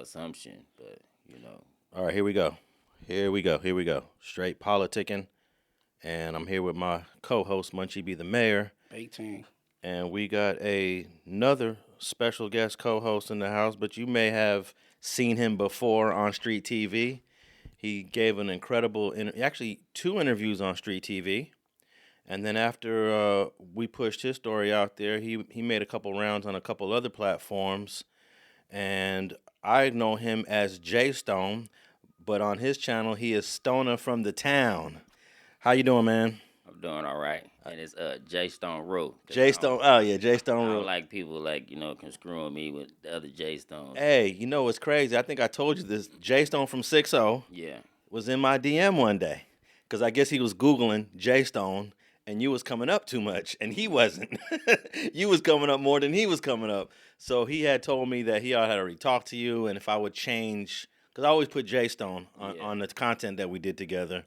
assumption, but All right, here we go. Here we go. Straight Politicking. And I'm here with my co-host, Munchie B the Mayor. 18. And we got another special guest co-host in the house, but you may have seen him before on Street TV. He gave an incredible, actually 2 interviews on Street TV. And then after we pushed his story out there, he made a couple rounds on a couple other platforms. And I know him as J Stone, but on his channel, he is Stonah from the town. How you doing, man? I'm doing all right. And it's J Stone Rue. J Stone, oh yeah, J Stone I Rue. don't like people construing me with the other J Stones. Hey, you know what's crazy? I think I told you this. J Stone from 6-0 was in my DM one day. Because I guess he was Googling J Stone and you was coming up too much. And he wasn't. You was coming up more than he was coming up. So he had told me that he had already talked to you and if I would change, because I always put J Stone on the content that we did together.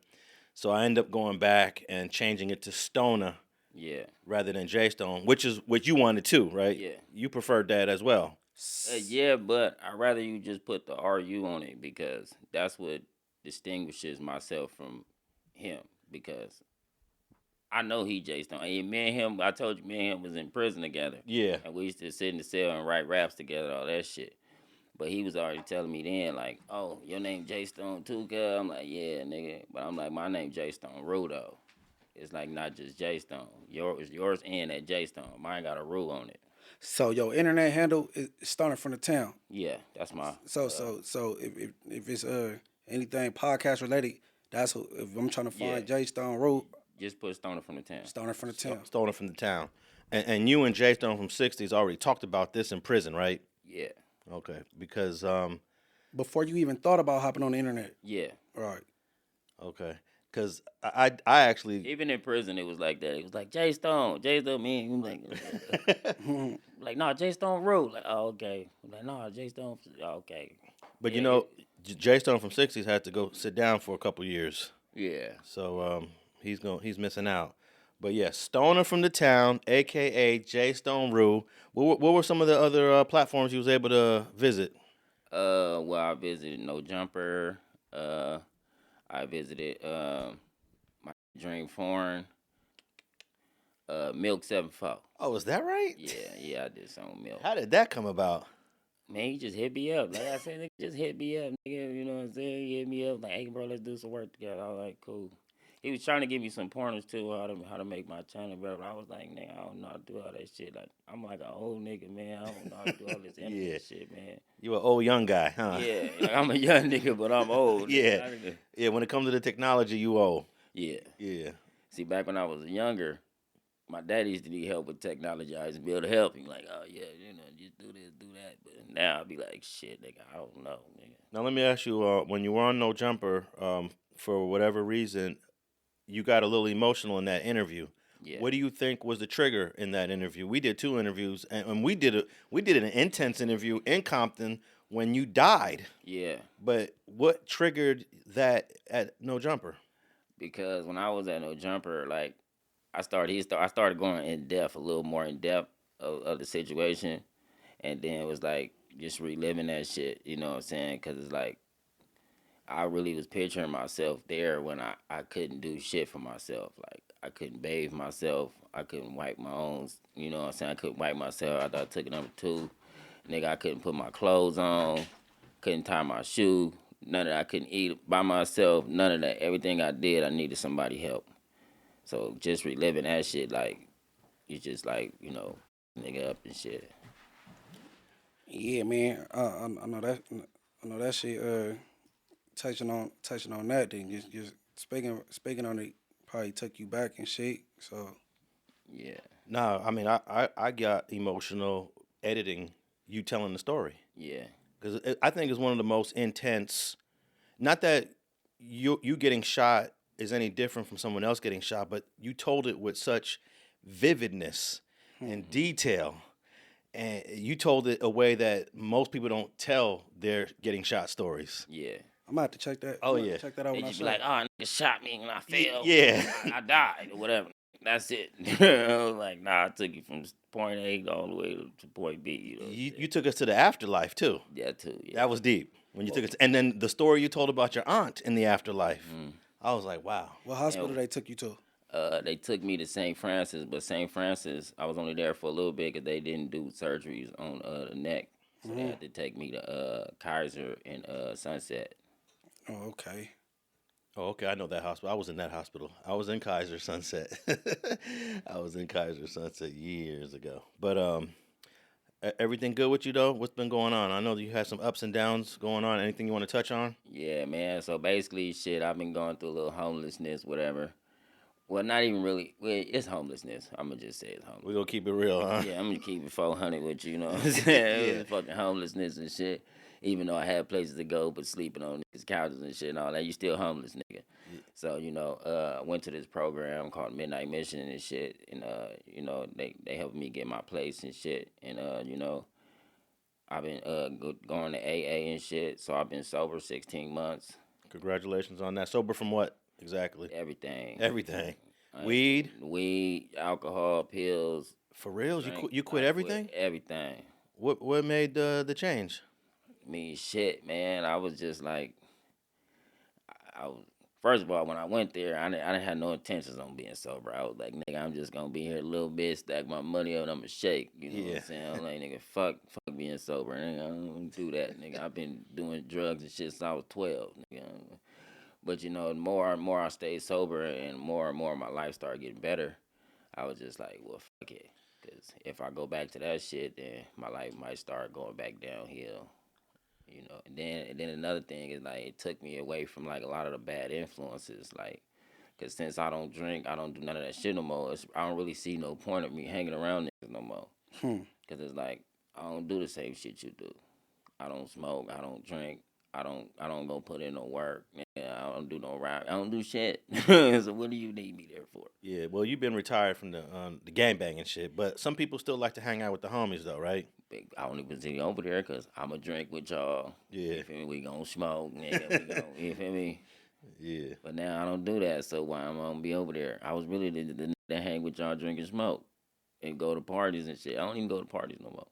So I ended up going back and changing it to Stonah. Yeah. Rather than J Stone, which is what you wanted too, right? Yeah. You preferred that as well. Yeah, but I'd rather you just put the RU on it because that's what distinguishes myself from him. Because I know he J Stone. And me and him, I told you, me and him was in prison together. Yeah. And we used to sit in the cell and write raps together, all that shit. But he was already telling me then, like, oh, your name J Stone too, cuz? I'm like, yeah, nigga. But I'm like, my name J Stone Rue, though. It's like not just J Stone. Yours and that J Stone. Mine got a Rue on it. So your internet handle is Stonah from the town. Yeah, that's my. So if it's anything podcast related, that's who, if I'm trying to find J Stone Rue. Just put Stonah from the town. Stonah from the town. Stonah from the town. And you and J Stone from 60s already talked about this in prison, right? Yeah. Okay, because before you even thought about hopping on the internet. Yeah. Right. Okay. Because I actually... Even in prison, it was like that. It was like, J Stone, man. Like, no, J Stone Rue. Like, oh, okay. Like, no, J Stone, okay. But you know, J Stone from 60s had to go sit down for a couple years. Yeah. So he's missing out. But yeah, Stonah from the town, a.k.a. J Stone Rue. What were some of the other platforms you was able to visit? Well, I visited No Jumper. I visited my Dream Foreign. Milk 74. Oh, is that right? Yeah, I did some Milk. How did that come about? Man, he just hit me up. Like I said, nigga, just hit me up, nigga. You know what I'm saying? He hit me up like, hey, bro, let's do some work together. I was like, cool. He was trying to give me some pointers too, how to make my channel better. But I was like, nigga, I don't know how to do all that shit. Like, I'm like an old nigga, man. I don't know how to do all this internet shit, man. You an old young guy, huh? Yeah, like, I'm a young nigga, but I'm old. Yeah, yeah. When it comes to the technology, you old. Yeah. Yeah. See, back when I was younger, my daddy used to need help with technology. I used to be able to help him. Like, oh, yeah, just do this, do that. But now I'll be like, shit, nigga, I don't know, nigga. Now, let me ask you, when you were on No Jumper, for whatever reason, you got a little emotional in that interview. Yeah. What do you think was the trigger in that interview? We did 2 interviews, and we did an intense interview in Compton when you died. Yeah. But what triggered that at No Jumper? Because when I was at No Jumper, like, I started going in depth, a little more in depth of the situation, and then it was like just reliving that shit. You know what I'm saying? Because it's like I really was picturing myself there when I couldn't do shit for myself. Like, I couldn't bathe myself. I couldn't wipe my own, you know what I'm saying? I couldn't wipe myself after I took number 2. Nigga, I couldn't put my clothes on. Couldn't tie my shoe. None of that. I couldn't eat by myself. None of that. Everything I did, I needed somebody help. So just reliving that shit, like, you just like, nigga up and shit. Yeah, man. I know that shit. Touching on that, then just speaking on it probably took you back and shit. So yeah. No, I mean I got emotional editing you telling the story. Yeah. Because I think it's one of the most intense. Not that you getting shot is any different from someone else getting shot, but you told it with such vividness and detail. And you told it a way that most people don't tell their getting shot stories. Yeah. I'm about to check that. Oh, yeah. Check that out when I be like, oh, nigga shot me and I fell. Yeah. I died or whatever. That's it. I was like, nah, I took you from point A all the way to point B. You know, You took us to the afterlife too. yeah, too. Yeah. That was deep when you took us. And then the story you told about your aunt in the afterlife. I was like, wow. What hospital they took you to? They took me to St. Francis, but St. Francis, I was only there for a little bit because they didn't do surgeries on the neck, so they had to take me to Kaiser and Sunset. Oh, okay. Oh, okay. I know that hospital. I was in that hospital. I was in Kaiser Sunset. I was in Kaiser Sunset years ago. But everything good with you though? What's been going on? I know you had some ups and downs going on. Anything you want to touch on? Yeah, man. So basically, shit, I've been going through a little homelessness, whatever. Well, not even really. Well, it's homelessness. I'm gonna just say it's homelessness. We gonna keep it real, huh? Yeah, I'm gonna keep it 400 with you, you know what I'm saying? It was fucking homelessness and shit. Even though I had places to go, but sleeping on these couches and shit and all that, you still homeless, nigga. Yeah. So, I went to this program called Midnight Mission and shit, and, they helped me get my place and shit. And, I've been going to AA and shit, so I've been sober 16 months. Congratulations on that. Sober from what exactly? Everything. Everything. Weed, alcohol, pills. for real? Drink. You quit everything? Everything. What made the change? Me shit, man. I was just like, I was. First of all, when I went there, I didn't have no intentions on being sober. I was like, nigga, I'm just gonna be here a little bit, stack my money up, and I'ma shake. You know what I'm saying? I'm like, nigga, fuck being sober. Nigga, I don't do that, nigga. I've been doing drugs and shit since I was 12, nigga. But the more and more I stayed sober, and more my life started getting better, I was just like, well, fuck it. Because if I go back to that shit, then my life might start going back downhill. And then another thing is like it took me away from like a lot of the bad influences, like, cause since I don't drink, I don't do none of that shit no more. I don't really see no point of me hanging around niggas no more. Cause it's like I don't do the same shit you do. I don't smoke. I don't drink. I don't go put in no work. I don't do no rap. I don't do shit. So what do you need me there for? Yeah, well, you've been retired from the gangbanging shit, but some people still like to hang out with the homies though, right? I don't even see over there because I'm going to drink with y'all. Yeah. You feel me? We going to smoke, nigga. You feel me? Yeah. But now I don't do that, so why am I going to be over there? I was really the nigga that hang with y'all, drink and smoke, and go to parties and shit. I don't even go to parties no more.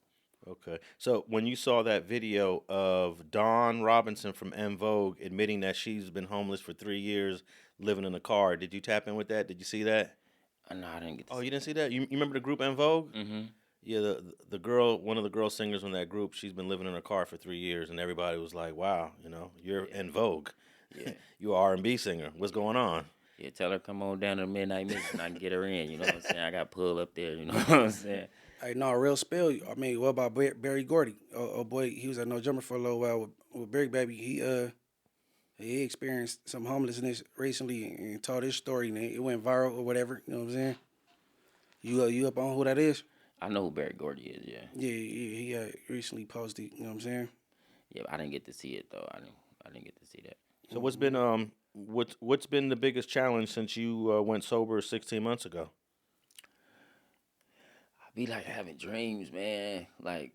Okay. So when you saw that video of Dawn Robinson from En Vogue admitting that she's been homeless for 3 years, living in a car, did you tap in with that? Did you see that? No, I didn't get to Oh, see you didn't see that? You remember the group En Vogue? Mm-hmm. Yeah, the girl, one of the girl singers in that group, she's been living in a car for 3 years, and everybody was like, "Wow, you're En Vogue. Yeah. You're an R&B singer. What's going on?" Yeah, tell her come on down to the Midnight Mission. I can get her in, you know what I'm saying? I got pulled up there, you know what I'm saying? Hey, no, real spill. I mean, what about Barry Gordy? Oh boy, he was at No Jumper for a little while with Bricc Baby. He experienced some homelessness recently and told his story, and it went viral or whatever. You know what I'm saying? You up on who that is? I know who Barry Gordy is, yeah. Yeah, he recently posted. You know what I'm saying? Yeah, I didn't get to see it though. I didn't get to see that. So what's been the biggest challenge since you went sober 16 months ago? I be like having dreams, man. Like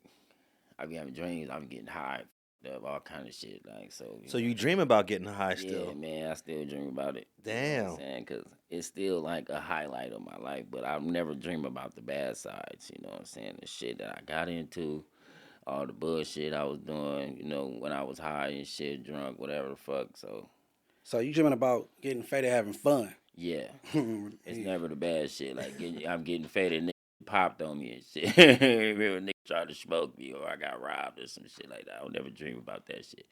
I be having dreams. I'm getting high, of all kind of shit. Like so. So you dream about getting high still? Yeah, man. I still dream about it. Damn. You know what I'm saying? Cause it's still like a highlight of my life, but I never dream about the bad sides. You know what I'm saying? The shit that I got into, all the bullshit I was doing. When I was high and shit, drunk, whatever the fuck. So you dreaming about getting faded, having fun? Yeah, it's never the bad shit. Like I'm getting faded, nigga popped on me and shit. Remember, nigga tried to smoke me or I got robbed or some shit like that. I would never dream about that shit.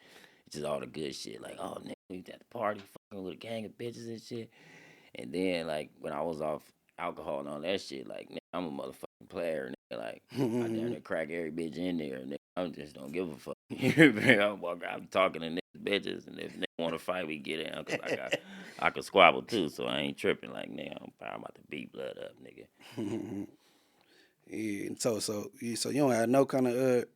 It's just all the good shit. Like, oh, nigga, we at the party fucking with a gang of bitches and shit. And then, like, when I was off alcohol and all that shit, like, nigga, I'm a motherfucking player. Nigga, like, I down there crack every bitch in there. Nigga, I just don't give a fuck. I'm talking to niggas, bitches, and if niggas want to fight, we get in. Cause I could squabble too, so I ain't tripping. Like, nigga, I'm about to beat blood up, nigga. Yeah, and so you don't have no kind of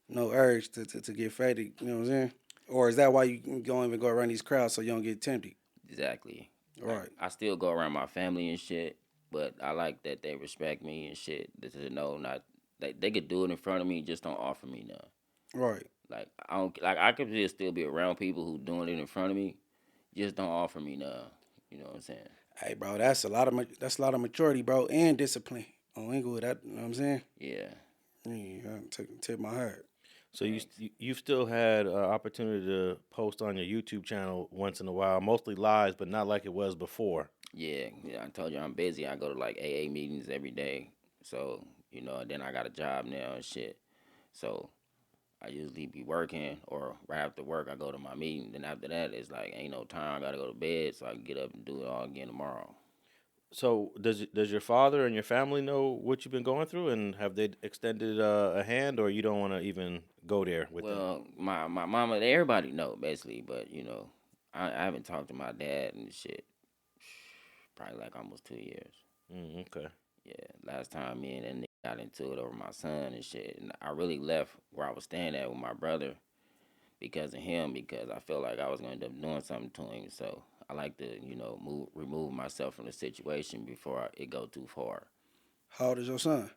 no urge to get faded. You know what I'm saying? Or is that why you don't even go around these crowds so you don't get tempted? Exactly. Right. I still go around my family and shit, but I like that they respect me and shit. To know not they could do it in front of me, just don't offer me none. Right. Like I could just still be around people who doing it in front of me, just don't offer me none. You know what I'm saying? Hey, bro, that's a lot of maturity, bro, and discipline on Inglewood. That, you know what I'm saying? Yeah. Yeah, tip my hat. So you've still had opportunity to post on your YouTube channel once in a while, mostly lives, but not like it was before. Yeah, I told you I'm busy. I go to like AA meetings every day. So, and then I got a job now and shit. So I usually be working, or right after work I go to my meeting. Then after that it's like ain't no time. I gotta go to bed so I can get up and do it all again tomorrow. So does your father and your family know what you've been going through, and have they extended a hand, or you don't want to even go there with them? Well, my mama, everybody know basically, but I haven't talked to my dad and shit probably like almost 2 years. Okay. Yeah, last time me and that nigga got into it over my son and shit, and I really left where I was staying at with my brother because of him, because I felt like I was gonna end up doing something to him. So I like to, remove myself from the situation before it go too far. How old is your son?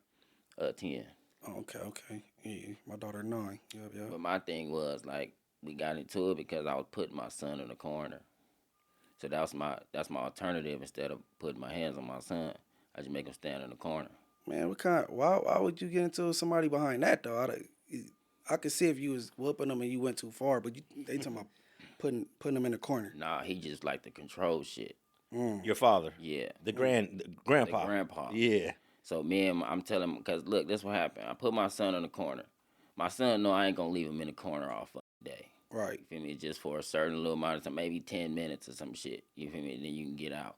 10. Oh, okay. Yeah, my daughter 9. Yep. But my thing was like we got into it because I was putting my son in the corner. So that's my alternative. Instead of putting my hands on my son, I just make him stand in the corner. Man, why would you get into somebody behind that though? I could see if you was whooping them and you went too far, but they talking about putting them in the corner. Nah, he just like to control shit. Your father? Yeah. The grandpa? The grandpa. Yeah. So I'm telling him, because look, this what happened. I put my son in the corner. My son know I ain't gonna leave him in the corner all fucking day. Right. You feel me? Just for a certain little amount of time, maybe 10 minutes or some shit. You feel me? And then you can get out.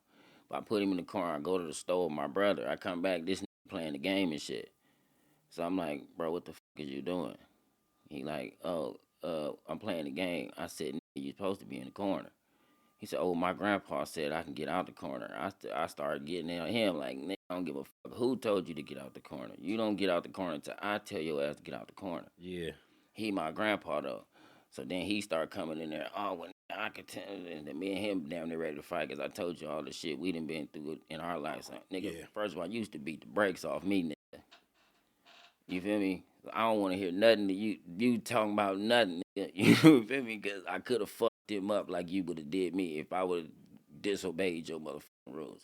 But I put him in the corner. I go to the store with my brother. I come back, this nigga playing the game and shit. So I'm like, bro, what the fuck is you doing? He like, oh, I'm playing the game. I said, nigga, you supposed to be in the corner. He said, oh, my grandpa said I can get out the corner. I started getting at him like, nigga, I don't give a fuck. Who told you to get out the corner? You don't get out the corner until I tell your ass to get out the corner. Yeah. He my grandpa, though. So then he started coming in there, oh, well, I could tell. And then me and him damn near ready to fight because I told you all the shit we done been through in our lives. So, nigga, Yeah. first of all, you used to beat the brakes off me, nigga. You feel me? I don't want to hear nothing that you talking about nothing, nigga. You feel me? Because I could have fucked him up like you would have did me if I would have disobeyed your motherfucking rules.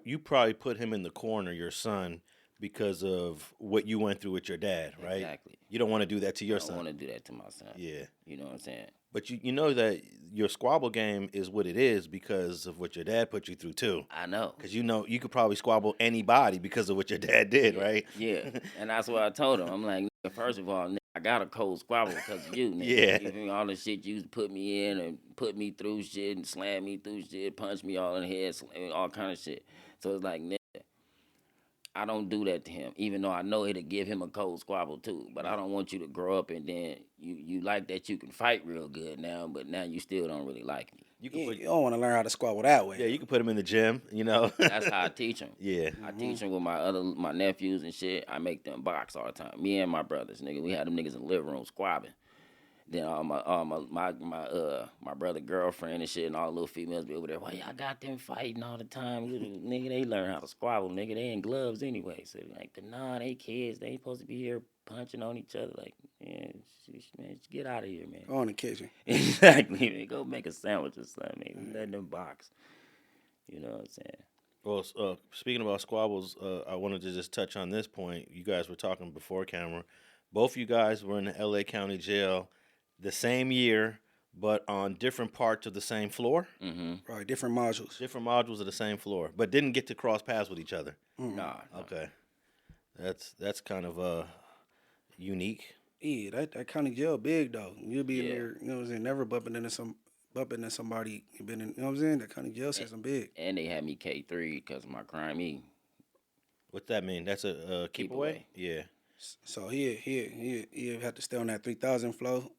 You probably put him in the corner, your son, because of what you went through with your dad, right? Exactly. You don't want to do that to your I don't son. want to do that to my son. Yeah. You know what I'm saying? But you know that your squabble game is what it is because of what your dad put you through too. I know. Because you could probably squabble anybody because of what your dad did, right? Yeah. And that's what I told him. I'm like, nigga, first of all, nigga, I got a cold squabble because of you, nigga. Yeah. You feel me? All the shit you used to put me in and put me through shit and slam me through shit, punch me all in the head, all kind of shit. So it's like, nigga, I don't do that to him, even though I know it'll give him a cold squabble too. But I don't want you to grow up and then you like that you can fight real good now, but now you still don't really like me. You can You don't want to learn how to squabble that way. Yeah, you can put him in the gym, you know. That's how I teach him. Yeah. I teach them with my nephews and shit. I make them box all the time. Me and my brothers, nigga. We had them niggas in the living room squabbing. Then all my brother girlfriend and shit and all the little females be over there. Why y'all got them fighting all the time? Nigga, they learn how to squabble. Nigga, they in gloves anyway. So like, they kids. They ain't supposed to be here punching on each other. Like, man, get out of here, man. Go in the kitchen. Exactly, man. Go make a sandwich or something. Man. Let them box. You know what I'm saying? Well, speaking about squabbles, I wanted to just touch on this point. You guys were talking before camera. Both you guys were in the L.A. County Jail the same year, but on different parts of the same floor. Mm-hmm. Right, different modules. Different modules of the same floor, but didn't get to cross paths with each other. Nah. Okay, that's kind of unique. Yeah, that county jail big though. You'll be in Yeah. there, you know what I'm saying, never bumping into somebody you been in, you know what I'm saying? That county jail system big. And they had me K3 because of my crime. What's that mean? That's a keep away? Yeah. So he have to stay on that 3,000 flow,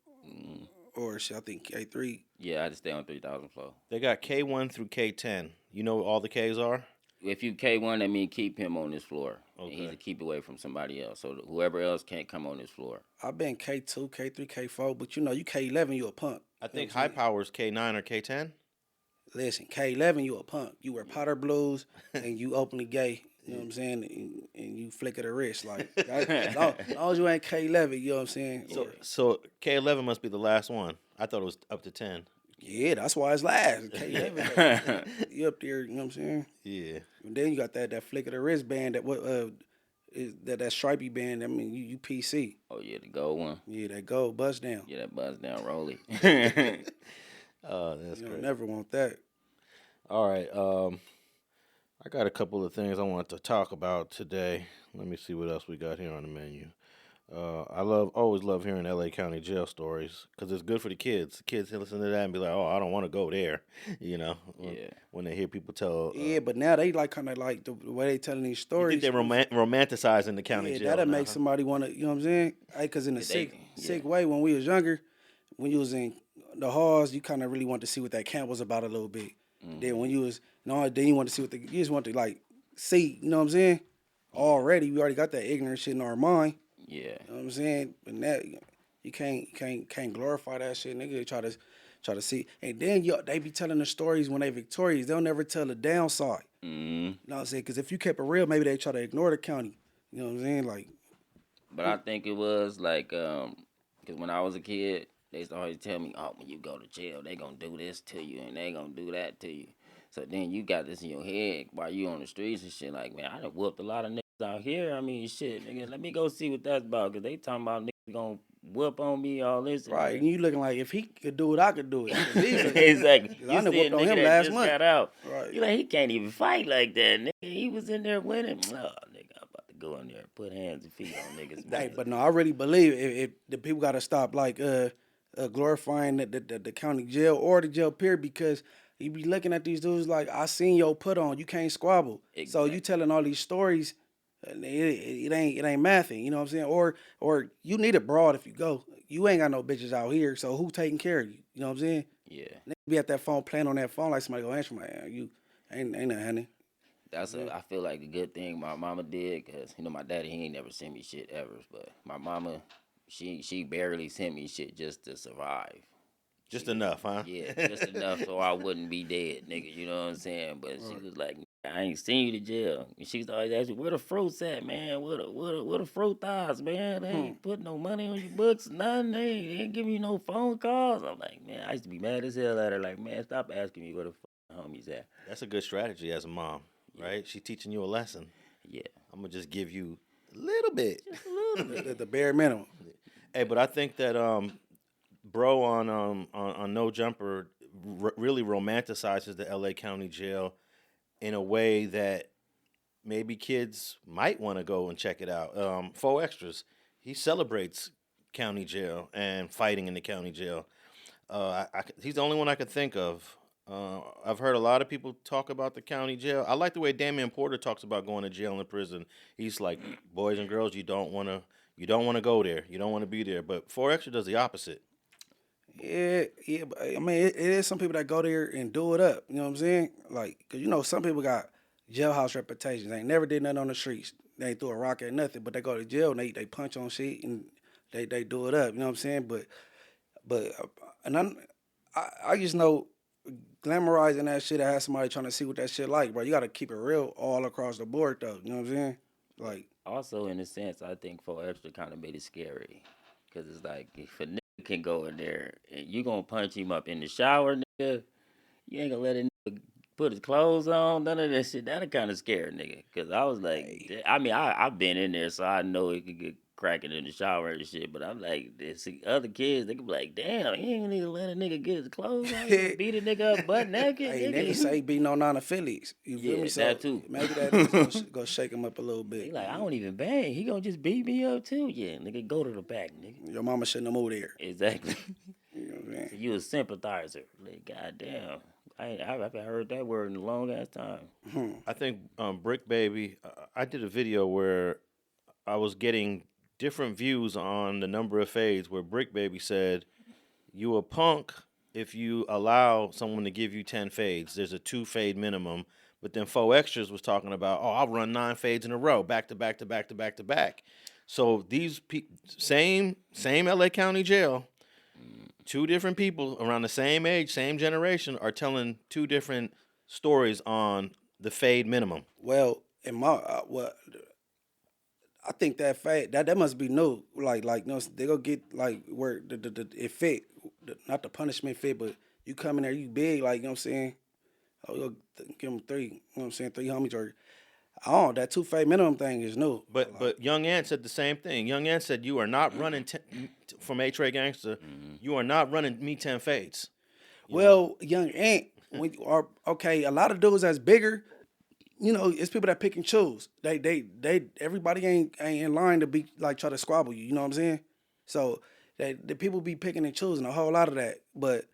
or shit, I think K3. Yeah, I had to stay on 3,000 flow. They got K1 through K10. You know what all the Ks are? If you K1, that means keep him on this floor. Okay. And he's to keep away from somebody else. So whoever else can't come on this floor. I've been K2, K3, K4, but you know, you K11, you a punk. I think high power's K9 or K10. Listen, K11, you a punk. You wear powder blues and you openly gay. You know what I'm saying? And you flick of the wrist. Like, as long as you ain't K11, you know what I'm saying? So K11 must be the last one. I thought it was up to 10. Yeah, that's why it's last. You up there, you know what I'm saying? Yeah. And then you got that flick of the wristband is that stripey band. I mean, you PC. Oh yeah, the gold one. Yeah, that gold bust down. Yeah, that buzz down rolly. Oh, that's You great. don't never want that. All right. I got a couple of things I want to talk about today. Let me see what else we got here on the menu. Always love hearing L.A. County jail stories because it's good for the kids. The kids listen to that and be like, "Oh, I don't want to go there," you know. Yeah. When they hear people tell, Yeah, but now they like kind of like the way they telling these you stories. think they're romanticizing the county Yeah, jail. that'll now, make huh? somebody want to, you know what I'm saying? Because in a sick way, when we was younger, when you was in the halls, you kind of really want to see what that camp was about a little bit. Then when you was, then you want to see you just want to like see, you know what I'm saying? Already, we already got that ignorant shit in our mind. Yeah. You know what I'm saying? But now you can't glorify that shit. Nigga, they try to see. And then they be telling the stories when they victorious. They'll never tell the downside. Mm-hmm. You know what I'm saying? Because if you kept it real, maybe they try to ignore the county. You know what I'm saying? Like, But I think it was like, because when I was a kid, they used to always tell me, oh, when you go to jail, they gonna do this to you and they gonna do that to you. So then you got this in your head while you on the streets and shit. Like, man, I done whooped a lot of niggas out here. I mean, shit, nigga, let me go see what that's about. Because they talking about niggas gonna whoop on me, all this. And right. And you looking like, if he could do it, I could do it. 'Cause exactly. I done see whooped a on nigga him that last just month. got out. Right. You like, he can't even fight like that, nigga. He was in there winning. Oh, nigga, I'm about to go in there and put hands and feet on niggas. Hey, man. but no, I really believe if the people got to stop like glorifying the county jail or the jail period, because you be looking at these dudes like, I seen your put on, you can't squabble. So Exactly. you telling all these stories, it ain't mathing, you know what I'm saying? Or you need a broad if you go. You ain't got no bitches out here, so who taking care of you? You know what I'm saying? Yeah. Nigga be at that phone playing on that phone like somebody go answer my you ain't no honey. I feel like a good thing my mama did, because, you know, my daddy, he ain't never sent me shit ever. But my mama, she barely sent me shit just to survive. Just enough, huh? Yeah, just enough so I wouldn't be dead, nigga. You know what I'm saying? But she was like, I ain't seen you to jail. And she always ask me, where the fruits at, man? Where the fruit thighs, man? They ain't put no money on your books, nothing. They ain't giving you no phone calls. I'm like, man, I used to be mad as hell at her. Like, man, stop asking me where the homies at. That's a good strategy as a mom, right? She teaching you a lesson. Yeah. I'm gonna just give you a little bit. Just a little bit. The bare minimum. Hey, but I think that bro on No Jumper really romanticizes the L.A. County Jail in a way that maybe kids might want to go and check it out. Faux Extras, he celebrates county jail and fighting in the county jail. He's the only one I could think of. I've heard a lot of people talk about the county jail. I like the way Damian Porter talks about going to jail and prison. He's like, boys and girls, you don't want to go there. You don't want to be there. But Faux Extra does the opposite. Yeah, but I mean, it is some people that go there and do it up. You know what I'm saying? Like, cause you know, some people got jailhouse reputations. They ain't never did nothing on the streets. They ain't threw a rock at nothing, but they go to jail and they punch on shit and they do it up. You know what I'm saying? But and I just know glamorizing that shit. I had somebody trying to see what that shit like, bro. You got to keep it real all across the board, though. You know what I'm saying? Like, Also, in a sense, I think Faux Extra kind of made it scary. Because it's like, if a nigga can go in there and you going to punch him up in the shower, nigga, you ain't going to let a nigga put his clothes on, none of that shit. That'll kind of scare a nigga. Because I was like, I mean, I've been in there, so I know it could get cracking in the shower and shit. But I'm like, see other kids, they could be like, damn, you ain't need to let a nigga get his clothes on. You gonna beat a nigga up butt naked, hey, nigga. niggas say beating on non-affiliates. You feel Yeah, me? So that too. maybe that is go shake him up a little bit. He like, I don't even bang. He gonna just beat me up too. Yeah, nigga, go to the back, nigga. Your mama shouldn't have moved there. Exactly. You know what I'm saying? So you a sympathizer. Like, goddamn. I haven't heard that word in a long ass time. I think Bricc Baby, I did a video where I was getting different views on the number of fades where Bricc Baby said, you a punk if you allow someone to give you 10 fades. There's a 2 fade minimum. But then Faux Extras was talking about, oh, I'll run 9 fades in a row, back to back to back to back to back. So these same LA County Jail, 2 different people around the same age, same generation are telling 2 different stories on the fade minimum. Well, in my I think that fact that must be new. Like you know, they gonna get like where the it fit, not the punishment fit, but you come in there, you big, like, you know what I'm saying? Oh, you'll give them 3, you know what I'm saying, 3 homies or that 2 fade minimum thing is new. But Young Ant said the same thing. Young Ant said you are not running from A-Tray Gangster. You are not running me 10 fades. Well, Young Ant, when you are okay, a lot of dudes that's bigger, you know, it's people that pick and choose. Everybody ain't in line to be like try to squabble you. You know what I'm saying? So the people be picking and choosing a whole lot of that. But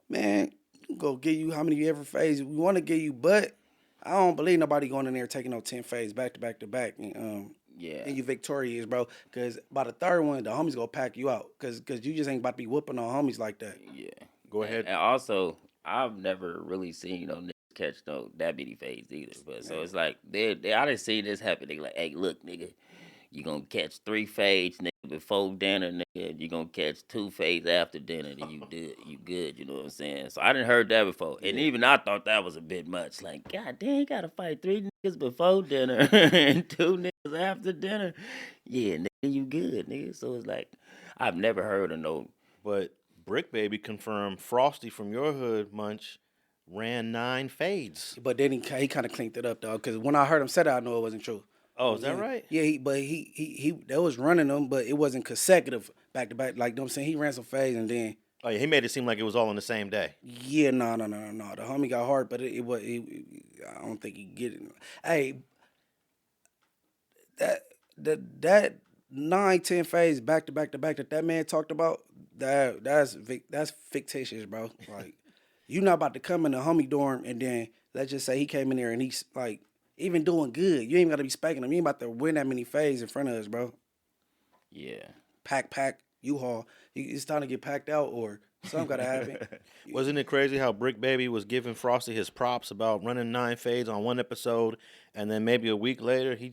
man, go give you how many ever phase we want to give you, but I don't believe nobody going in there taking no 10 phase back to back to back. Yeah. And you victorious, bro. Because by the third one, the homies gonna pack you out. Cause you just ain't about to be whooping on homies like that. Yeah. Go ahead. And also, I've never really seen no niggas catch no that many fades either. But so it's like I done seen this happen. They like, hey, look, nigga, you gonna catch 3 fades, nigga, before dinner, nigga. You gonna catch 2 fades after dinner, then you good. You know what I'm saying? So I didn't heard that before, and even I thought that was a bit much. Like, God damn, you gotta fight 3 niggas before dinner and 2 niggas after dinner. Yeah, nigga, you good, nigga. So it's like I've never heard of no. But Bricc Baby confirmed Frosty from your hood, Munch, ran 9 fades. But then he kind of cleaned it up though, because when I heard him say that, I knew it wasn't true. Oh, is that right? Yeah, he they was running them, but it wasn't consecutive back to back. Like, you know what I'm saying, he ran some fades and then. Oh, yeah, he made it seem like it was all on the same day. Yeah, no. The homie got hard, but it was. I don't think he get it. Hey, that 9-10 phase back to back to back that man talked about, that's fictitious, bro. Like, you not about to come in the homie dorm and then let's just say he came in there and he's like even doing good. You ain't got to be spanking him. You ain't about to win that many phases in front of us, bro. Yeah. Pack, U-Haul. It's time to get packed out or something got to happen. Wasn't it crazy how Bricc Baby was giving Frosty his props about running 9 fades on one episode, and then maybe a week later he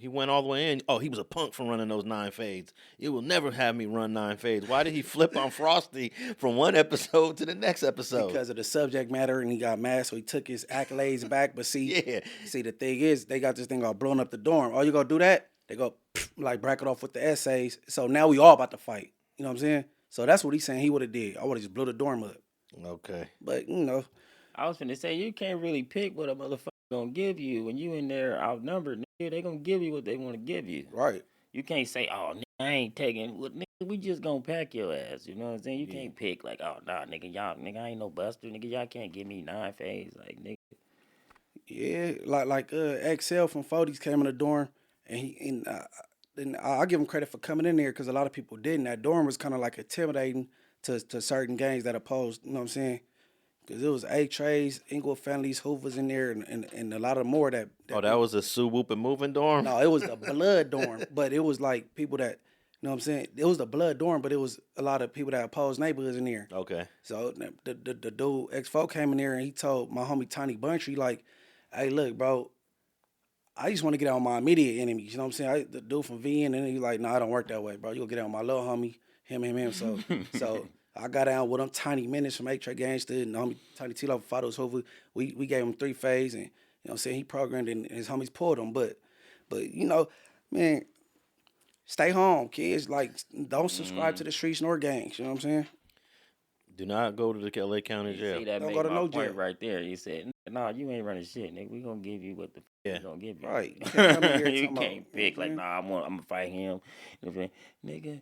went all the way in. Oh, he was a punk for running those 9 fades. You will never have me run 9 fades. Why did he flip on Frosty from one episode to the next episode? Because of the subject matter, and he got mad, so he took his accolades back. But see, the thing is, they got this thing all blown up the dorm. Oh, you gonna do that? They go like bracket off with the essays. So now we all about to fight. You know what I'm saying? So that's what he's saying he would have did. I would have just blew the dorm up. Okay. But, you know. I was finna say, you can't really pick what a motherfucker gonna give you. When you in there outnumbered, nigga, they gonna give you what they want to give you. Right. You can't say, oh, nigga, I ain't taking, well, nigga, we just gonna pack your ass. You know what I'm saying? You can't pick like, oh, nah, nigga, I ain't no buster. Nigga, y'all can't give me 9 fades. Like, nigga. Yeah, like XL from 40s came in the dorm, and I give him credit for coming in there because a lot of people didn't. That dorm was kind of like intimidating to certain gangs that opposed, you know what I'm saying? Because it was A-Trays, Inglewood Families, Hoovers in there, and a lot of more that that was a Sue Whoop and Moving dorm? No, it was the blood dorm, but it was like people that, you know what I'm saying? It was the blood dorm, but it was a lot of people that opposed neighborhoods in there. Okay. So the dude, X4 came in there and he told my homie Tiny Buntry, like, hey, look, bro, I just want to get out on my immediate enemies. You know what I'm saying? The dude from VN, and he's like, no, I don't work that way, bro. You gonna get out on my little homie, him. So I got down with them Tiny Minutes from A-Tray Gangster and homie Tiny T-Lo from Fados Hoover. We gave him 3 phase, and you know what I'm saying? He programmed and his homies pulled him. But you know, man, stay home, kids. Like, don't subscribe to the streets nor gangs. You know what I'm saying? Do not go to the LA County jail. See, that Don't made go to my no point jail. right there. He said, nah, you ain't running shit, nigga. We gonna give you what the we gonna give you. Right. You can't come in here You talking about- can't pick like, nah, I'm gonna fight him. Nigga.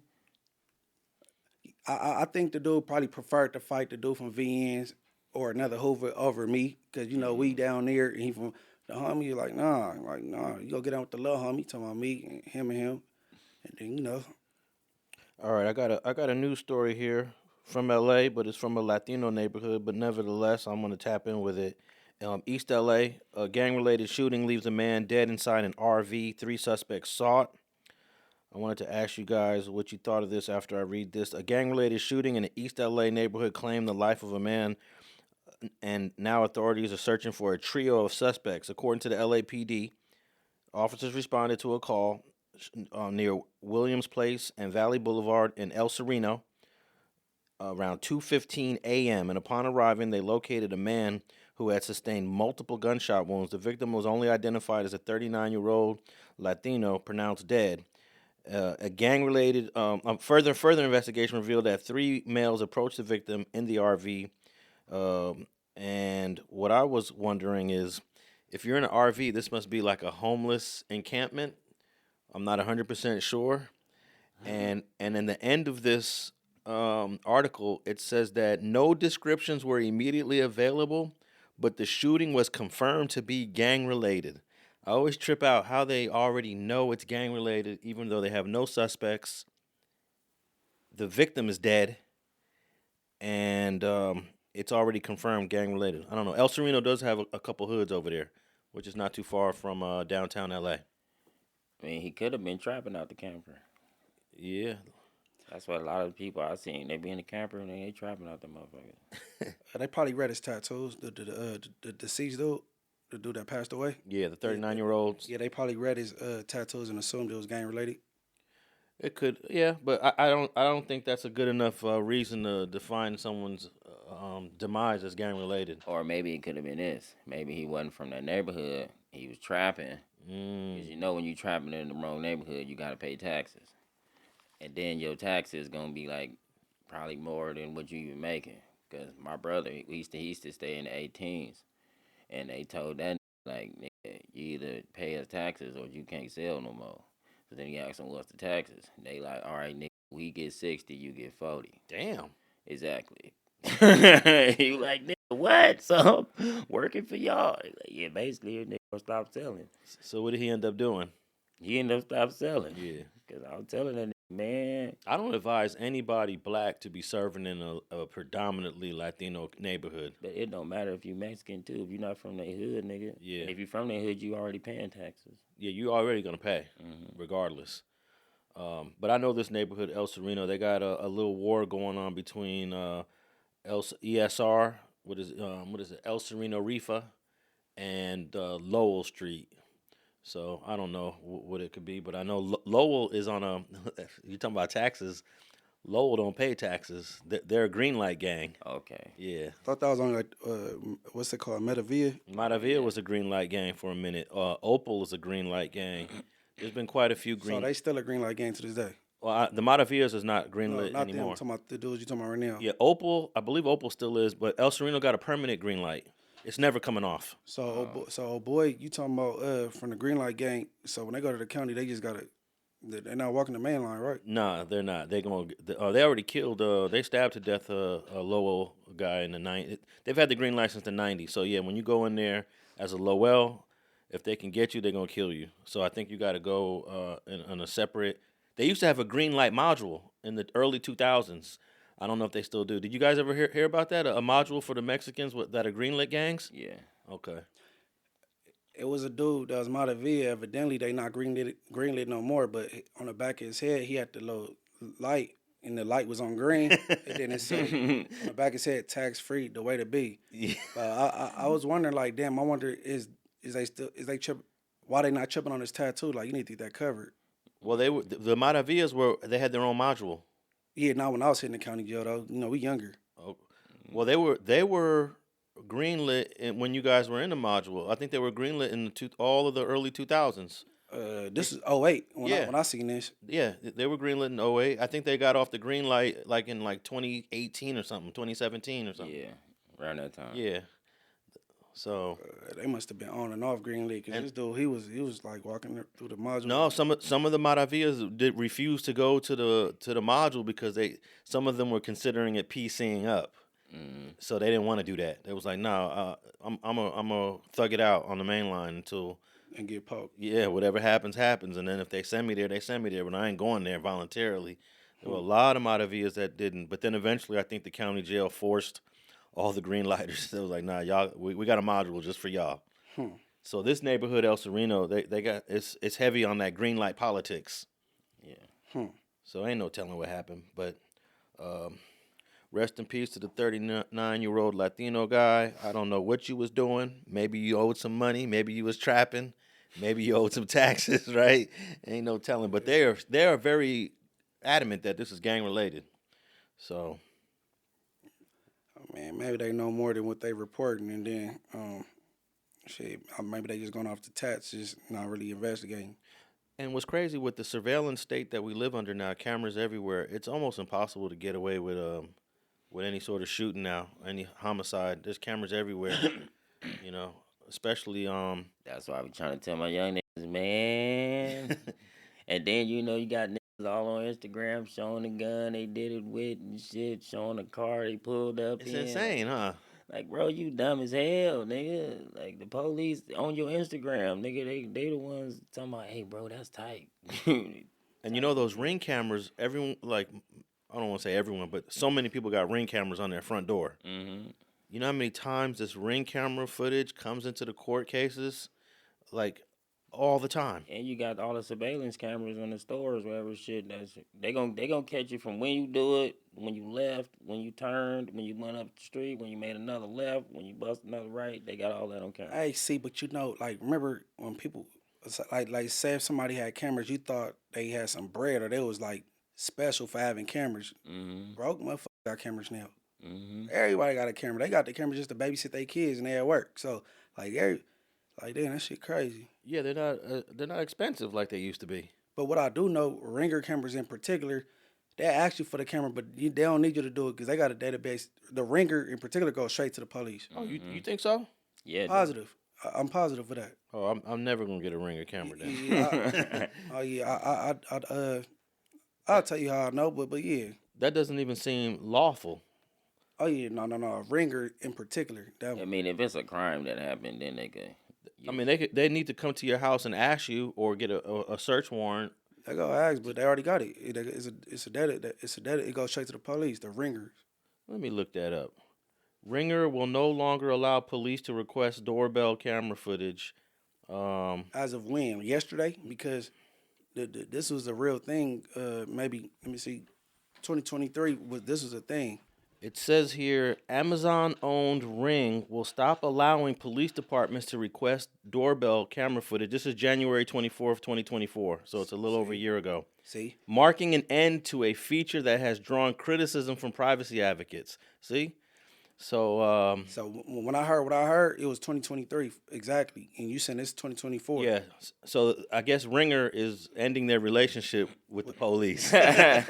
I think the dude probably preferred to fight the dude from VNs or another Hoover over me, because, you know, we down there, and he from the homie, you're like, nah, you go get on with the little homie, talking about me, and him, and then, you know. All right, I got a news story here from LA, but it's from a Latino neighborhood, but nevertheless, I'm going to tap in with it. East LA, a gang-related shooting leaves a man dead inside an RV. 3 suspects sought. I wanted to ask you guys what you thought of this after I read this. A gang-related shooting in an East LA neighborhood claimed the life of a man, and now authorities are searching for a trio of suspects. According to the LAPD, officers responded to a call near Williams Place and Valley Boulevard in El Sereno around 2:15 a.m. And upon arriving, they located a man who had sustained multiple gunshot wounds. The victim was only identified as a 39-year-old Latino, pronounced dead. A gang-related further investigation revealed that 3 males approached the victim in the RV And what I was wondering is, if you're in an RV, this must be like a homeless encampment. I'm not 100% sure. And in the end of this article, it says that no descriptions were immediately available, but the shooting was confirmed to be gang related. I always trip out how they already know it's gang related, even though they have no suspects. The victim is dead, and it's already confirmed gang related. I don't know. El Sereno does have a couple hoods over there, which is not too far from downtown LA. I mean, he could have been trapping out the camper. Yeah. That's what a lot of people I seen. They be in the camper and they trapping out the motherfuckers. They probably read his tattoos. The deceased dude, the dude that passed away. Yeah, the 39-year-olds. Yeah, they probably read his tattoos and assumed it was gang related. It could, yeah, but I don't think that's a good enough reason to define someone's demise as gang related. Or maybe it could have been this. Maybe he wasn't from that neighborhood. He was trapping. Because you know when you trapping in the wrong neighborhood, you got to pay taxes. And then your taxes going to be like probably more than what you even making. Because my brother, he used to stay in the 18s. And they told that, like, nigga, you either pay us taxes or you can't sell no more. So then he asked them, what's the taxes? They like, all right, nigga, we get 60, you get 40. Damn. Exactly. He like, nigga, what? So I'm working for y'all. Like, yeah, basically, nigga gonna stop selling. So what did he end up doing? He ended up stop selling. Yeah. Because I was telling that nigga, man. I don't advise anybody black to be serving in a predominantly Latino neighborhood. But it don't matter if you Mexican, too. If you're not from that hood, nigga. Yeah. And if you from that hood, you already paying taxes. Yeah, you already gonna pay, regardless. But I know this neighborhood, El Sereno, they got a little war going on between ESR, what is it, El Sereno Rifa, and Lowell Street. So I don't know what it could be, but I know Lowell is on a. You talking about taxes? Lowell don't pay taxes. They're a green light gang. Okay. Yeah. Thought that was on like what's it called, Metavia? Matavia was a green light gang for a minute. Opal is a green light gang. There's been quite a few green. So they still a green light gang to this day. Well, the Matavias is not green lit not anymore. them. I'm talking about the dudes you talking about right now. Yeah, Opal. I believe Opal still is, but El Sereno got a permanent green light. It's never coming off. So boy, you talking about from the green light gang? So when they go to the county, they just gotta. They're not walking the main line, right? Nah, they're not. They already killed. They stabbed to death a Lowell guy in the 90s. They've had the green light since the 90s. So yeah, when you go in there as a Lowell, if they can get you, they're gonna kill you. So I think you got to go in a separate. They used to have a green light module in the early 2000s. I don't know if they still do. Did you guys ever hear about that? A module for the Mexicans that are green lit gangs? Yeah. Okay. It was a dude that was Matavia. Evidently, they not green lit no more. But on the back of his head, he had the little light, and the light was on green. And then it said on the back of his head, tax free, the way to be. Yeah. I was wondering, like, damn, I wonder is they why they not tripping on his tattoo? Like, you need to get that covered. Well, the Matavias they had their own module. Yeah, not when I was hitting the county jail though. You know, we younger. Oh, well, they were greenlit when you guys were in the module. I think they were greenlit in all of the early 2000s. This is 08 when I seen this. Yeah, they were greenlit in 08. I think they got off the green light like in 2018 or something, 2017 or something. Yeah, around that time. Yeah. So They must have been on and off green lit because this dude he was like walking through the module. no, some of the Matavias did refuse to go to the module because some of them were considering it PCing up. So they didn't want to do that. They was like, no, I'm a thug it out on the main line until and get poked. Yeah, whatever happens, happens. And then if they send me there, they send me there. But I ain't going there voluntarily. There were a lot of Matavias that didn't. But then eventually, I think the county jail forced all the green lighters. They was like, nah, y'all, we got a module just for y'all. So this neighborhood, El Sereno, they got it's heavy on that green light politics. Yeah. So ain't no telling what happened. But rest in peace to the 39-year-old Latino guy. I don't know what you was doing. Maybe you owed some money. Maybe you was trapping. Maybe you owed some taxes, right? Ain't no telling. But they are very adamant that this is gang related. So, Man, maybe they know more than what they reporting, and then maybe they just going off the tats, just not really investigating. and what's crazy with the surveillance state that we live under now, cameras everywhere. It's almost impossible to get away with with any sort of shooting now, any homicide. There's cameras everywhere. You know, especially That's why I be trying to tell my young niggas, man. And then you got niggas all on Instagram showing the gun they did it with and shit, showing the car they pulled up It's in. insane, huh? Like, bro, you dumb as hell, nigga. Like, the police on your Instagram, nigga, they the ones talking about, hey, bro, that's tight. And you know those Ring cameras, everyone, like, I don't want to say everyone, but so many people got Ring cameras on their front door. Mm-hmm. You know how many times this Ring camera footage comes into the court cases? Like, all the time. And you got all the surveillance cameras in the stores, whatever shit. They gonna catch you from when you do it, when you left, when you turned, when you went up the street, when you made another left, when you bust another right. They got all that on camera. Hey, see, but like, remember when people, like, say if somebody had cameras, you thought they had some bread or they was like special for having cameras. Mm-hmm. Broke motherfuckers got cameras now. Mm-hmm. Everybody got a camera. They got the camera just to babysit their kids and they at work. So like, damn, that shit crazy. Yeah, they're not expensive like they used to be. But what I do know, Ringer cameras in particular, they ask you for the camera, but they don't need you to do it because they got a database. The Ringer in particular goes straight to the police. Oh, you think so? Yeah. Positive. I'm positive for that. Oh, I'm never gonna get a Ringer camera then. Yeah, I'll tell you how I know, but yeah. That doesn't even seem lawful. Oh yeah, no. Ringer in particular. I mean, if it's a crime that happened, then they could. I mean, they need to come to your house and ask you or get a search warrant. They go ask, but they already got it. It's a data. It goes straight to the police. The Ringers. Let me look that up. Ringer will no longer allow police to request doorbell camera footage. As of when? Yesterday? Because this was a real thing. Maybe, let me see, 2023, this was a thing. It says here, Amazon-owned Ring will stop allowing police departments to request doorbell camera footage. This is January 24th, 2024, so it's a little over a year ago. See? Marking an end to a feature that has drawn criticism from privacy advocates. See? So when I heard what I heard, it was 2023 exactly, and you said it's 2024. yeah, so I guess Ringer is ending their relationship with the police. Say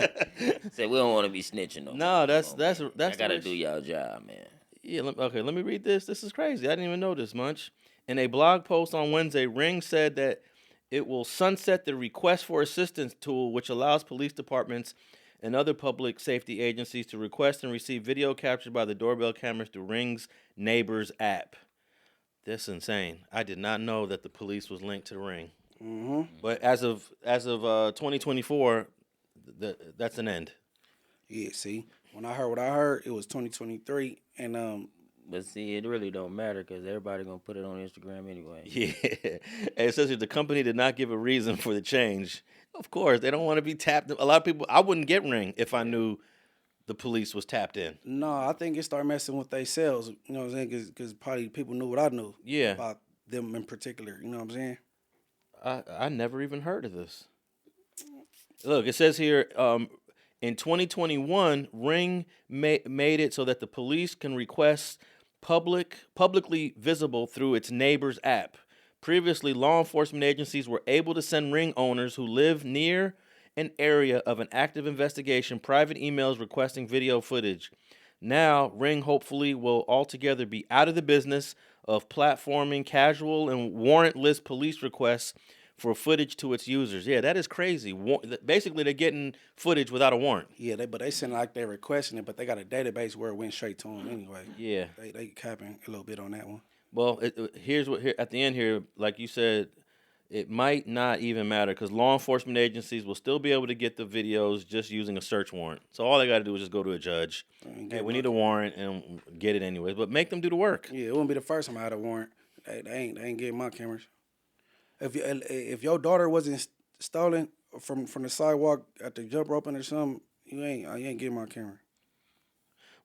we don't want to be snitching though. No, that's I gotta do y'all job, man. Yeah, okay, let me read this. This is crazy. I didn't even know this much. In a blog post on Wednesday, Ring said that it will sunset the request for assistance tool, which allows police departments and other public safety agencies to request and receive video captured by the doorbell cameras through Ring's Neighbors app. That's insane. I did not know that the police was linked to Ring. Mm-hmm. But as of 2024, that's an end. Yeah, see, when I heard what I heard, it was 2023, and But see, it really don't matter because everybody gonna put it on Instagram anyway. Yeah. And it says here the company did not give a reason for the change. Of course, they don't want to be tapped. A lot of people, I wouldn't get Ring if I knew the police was tapped in. no, I think it started messing with their sales. You know what I'm saying? Because probably people knew what I knew. Yeah. About them in particular. You know what I'm saying? I never even heard of this. Look, it says here, in 2021, Ring made it so that the police can request publicly visible through its Neighbors app. Previously, law enforcement agencies were able to send Ring owners who live near an area of an active investigation private emails requesting video footage. Now, Ring hopefully will altogether be out of the business of platforming casual and warrantless police requests for footage to its users. Yeah, that is crazy. Basically, they're getting footage without a warrant. Yeah, but they send like they're requesting it, but they got a database where it went straight to them anyway. Yeah. They capping a little bit on that one. Well, here's what at the end here, like you said, it might not even matter because law enforcement agencies will still be able to get the videos just using a search warrant. So all they got to do is just go to a judge. Hey, we need a warrant and get it anyways. But make them do the work. Yeah, it wouldn't be the first time I had a warrant. They ain't getting my cameras. If your daughter wasn't stolen from the sidewalk at the jump rope or something, you ain't getting my camera.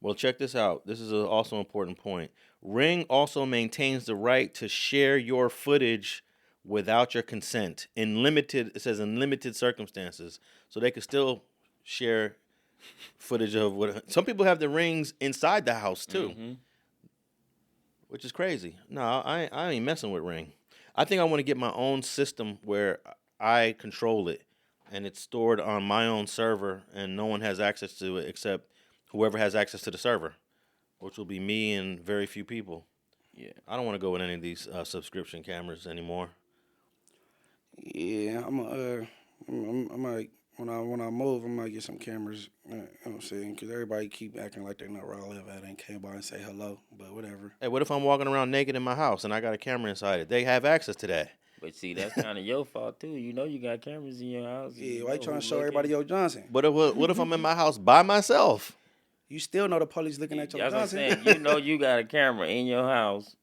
Well, check this out. This is also an important point. Ring also maintains the right to share your footage without your consent it says in limited circumstances. So they could still share footage of what some people have the rings inside the house too. Which is crazy. No, I ain't messing with Ring. I think I want to get my own system where I control it and it's stored on my own server and no one has access to it except whoever has access to the server, which will be me and very few people. Yeah. I don't want to go with any of these subscription cameras anymore. Yeah, I might when I move, I might get some cameras. You know what I'm saying? Because everybody keep acting like they know where I live at and came by and say hello, but whatever. Hey, what if I'm walking around naked in my house and I got a camera inside it? They have access to that. But see, that's kind of your fault too. You know you got cameras in your house. Yeah, why you trying know to who show everybody looking. your Johnson? But what if I'm in my house by myself? You still know the police looking at your That's what I'm Johnson. saying. You know you got a camera in your house,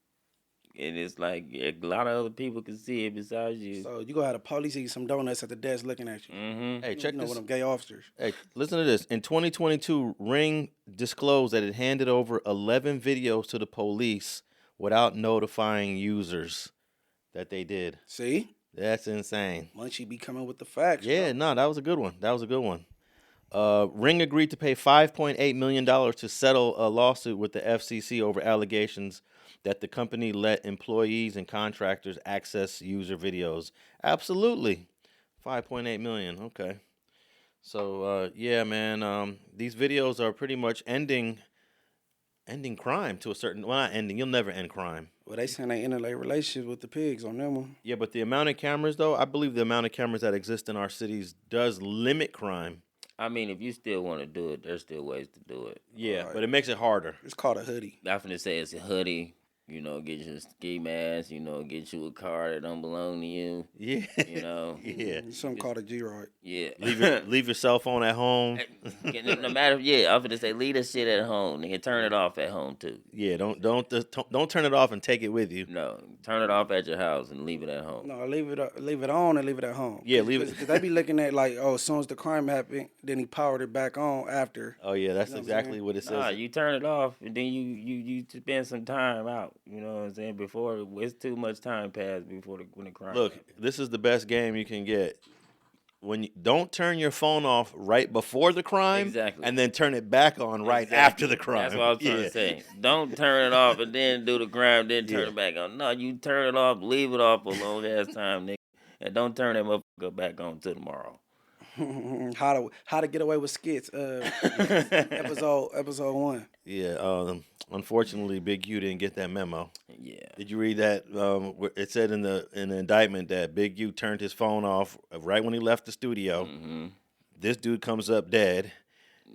and it's like a lot of other people can see it besides you. So you gonna have the police eat some donuts at the desk looking at you. Mm-hmm. Hey, check You know, this. with them gay officers. Hey, listen to this. In 2022, Ring disclosed that it handed over 11 videos to the police without notifying users that they did. See? That's insane. Munchie be coming with the facts. Yeah, bro. no, that was a good one. That was a good one. Ring agreed to pay $5.8 million to settle a lawsuit with the FCC over allegations that the company let employees and contractors access user videos. Absolutely. $5.8 million. Okay. So, yeah, man, these videos are pretty much ending crime to a certain, well, not ending, you'll never end crime. Well, they saying they ended their relationship with the pigs on them one. Yeah, but the amount of cameras, though, I believe the amount of cameras that exist in our cities does limit crime. I mean, if you still want to do it, there's still ways to do it. Yeah, Right. but it makes it harder. It's called a hoodie. I'm finna say it's a hoodie. You know, get you a ski mask. You know, get you a car that don't belong to you. Yeah. You know. Yeah. Something called a G-Rod. Yeah. Leave your cell phone at home. No matter, yeah, I'm finna say leave that shit at home. Nigga, turn it off at home too. Yeah, don't turn it off and take it with you. No, turn it off at your house and leave it at home. No, leave it on and leave it at home. Yeah, leave it. Because they be looking at like, oh, as soon as the crime happened, then he powered it back on after. Oh yeah, that's You know what I'm exactly saying? what it says. Nah, you turn it off and then you spend some time out. You know what I'm saying? Before it's too much time passed before when the crime. Look, happened. this is the best game you can get. When you don't turn your phone off right before the crime, Exactly. and then turn it back on right Exactly. after the crime. That's what I was trying to say. Don't turn it off and then do the crime, then turn Yeah. it back on. No, you turn it off, leave it off a long ass time, nigga, and don't turn that motherfucker back on till tomorrow. How to get away with skits. Episode 1. Yeah. Unfortunately, Big-U didn't get that memo. Yeah. Did you read that? It said in the indictment that Big-U turned his phone off right when he left the studio. Mm-hmm. This dude comes up dead,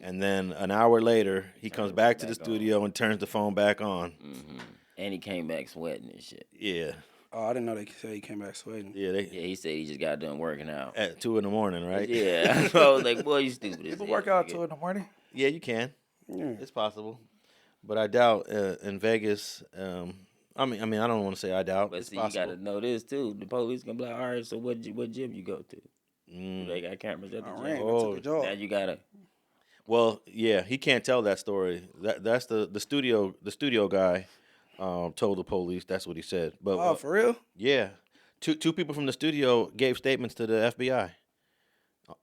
and then an hour later he comes back to the studio and turns the phone back on. Mm-hmm. And he came back sweating and shit. Yeah. Oh, I didn't know they said he came back sweating. Yeah. Yeah, he said he just got done working out. At 2 a.m, right? Yeah. I was like, boy, you stupid as People hell, work out nigga. 2 in the morning. Yeah, you can. Yeah. It's possible, but I doubt in Vegas. I mean, I don't want to say I doubt. But It's see, possible. you gotta know this too. The police gonna be like, all right, so what gym you go to? They got cameras at the I gym. ran. I Oh, took a job. Now you gotta. Well, yeah, he can't tell that story. That's the studio guy told the police. That's what he said. But Oh, for real? yeah, two people from the studio gave statements to the FBI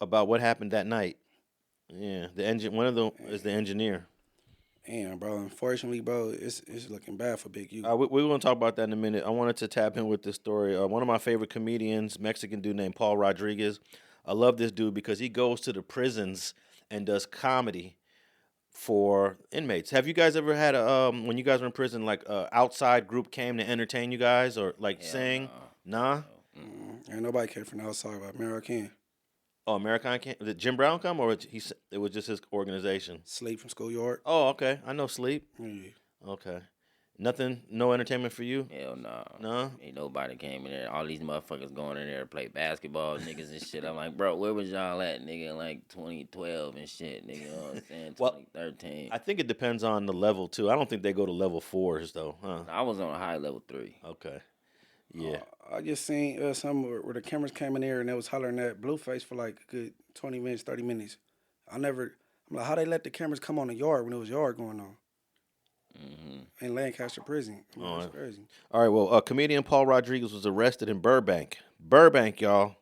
about what happened that night. Yeah, one of them is the engineer. Damn, bro. Unfortunately, bro, it's looking bad for Big-U. We're going to talk about that in a minute. I wanted to tap in with this story. One of my favorite comedians, Mexican dude named Paul Rodriguez. I love this dude because he goes to the prisons and does comedy for inmates. Have you guys ever had when you guys were in prison, like outside group came to entertain you guys or like Hell sing? Nah? Ain't nobody came from the outside but American. Oh, American came? Did Jim Brown come or it was just his organization? Sleep from schoolyard. Oh, okay. I know Sleep. Yeah. Okay. Nothing, no entertainment for you? Hell no. No? Ain't nobody came in there. All these motherfuckers going in there to play basketball, niggas and shit. I'm like, bro, where was y'all at, nigga, in like 2012 and shit, nigga? You know what I'm saying? Well, 2013. I think it depends on the level too. I don't think they go to level 4s though, huh? I was on a high level 3. Okay. Yeah. I just seen some where the cameras came in there and they was hollering at Blueface for like a good 20 minutes, 30 minutes. I'm like, how they let the cameras come on the yard when it was yard going on? Mm-hmm. In Lancaster prison. I mean, Oh, that's crazy. All right. Well, comedian Paul Rodriguez was arrested in Burbank. Burbank, y'all.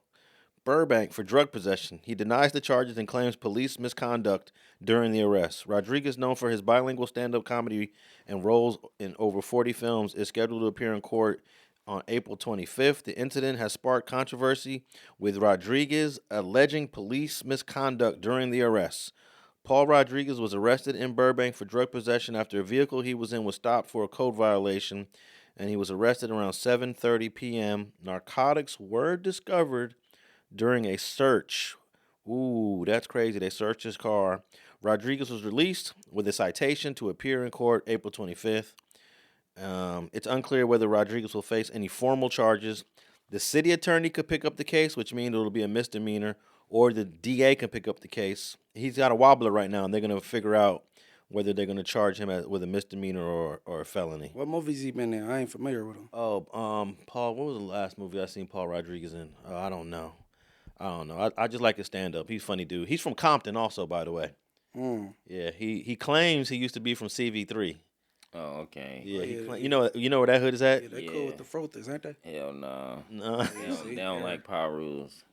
Burbank for drug possession. He denies the charges and claims police misconduct during the arrest. Rodriguez, known for his bilingual stand-up comedy and roles in over 40 films, is scheduled to appear in court on April 25th. The incident has sparked controversy, with Rodriguez alleging police misconduct during the arrest. Paul Rodriguez was arrested in Burbank for drug possession after a vehicle he was in was stopped for a code violation, and he was arrested around 7:30 p.m. Narcotics were discovered during a search. Ooh, that's crazy. They searched his car. Rodriguez was released with a citation to appear in court April 25th. It's unclear whether Rodriguez will face any formal charges. The city attorney could pick up the case, which means it'll be a misdemeanor, or the DA can pick up the case. He's got a wobbler right now, and they're going to figure out whether they're going to charge him with a misdemeanor or a felony. What movies he been in? I ain't familiar with him. Oh, Paul, what was the last movie I seen Paul Rodriguez in? I don't know. I just like his stand-up. He's a funny dude. He's from Compton also, by the way. Yeah, he claims he used to be from CV3. Oh, okay. Yeah, you know where that hood is at? Yeah, they cool with the Frothers, ain't they? Hell no. No. They don't like power rules.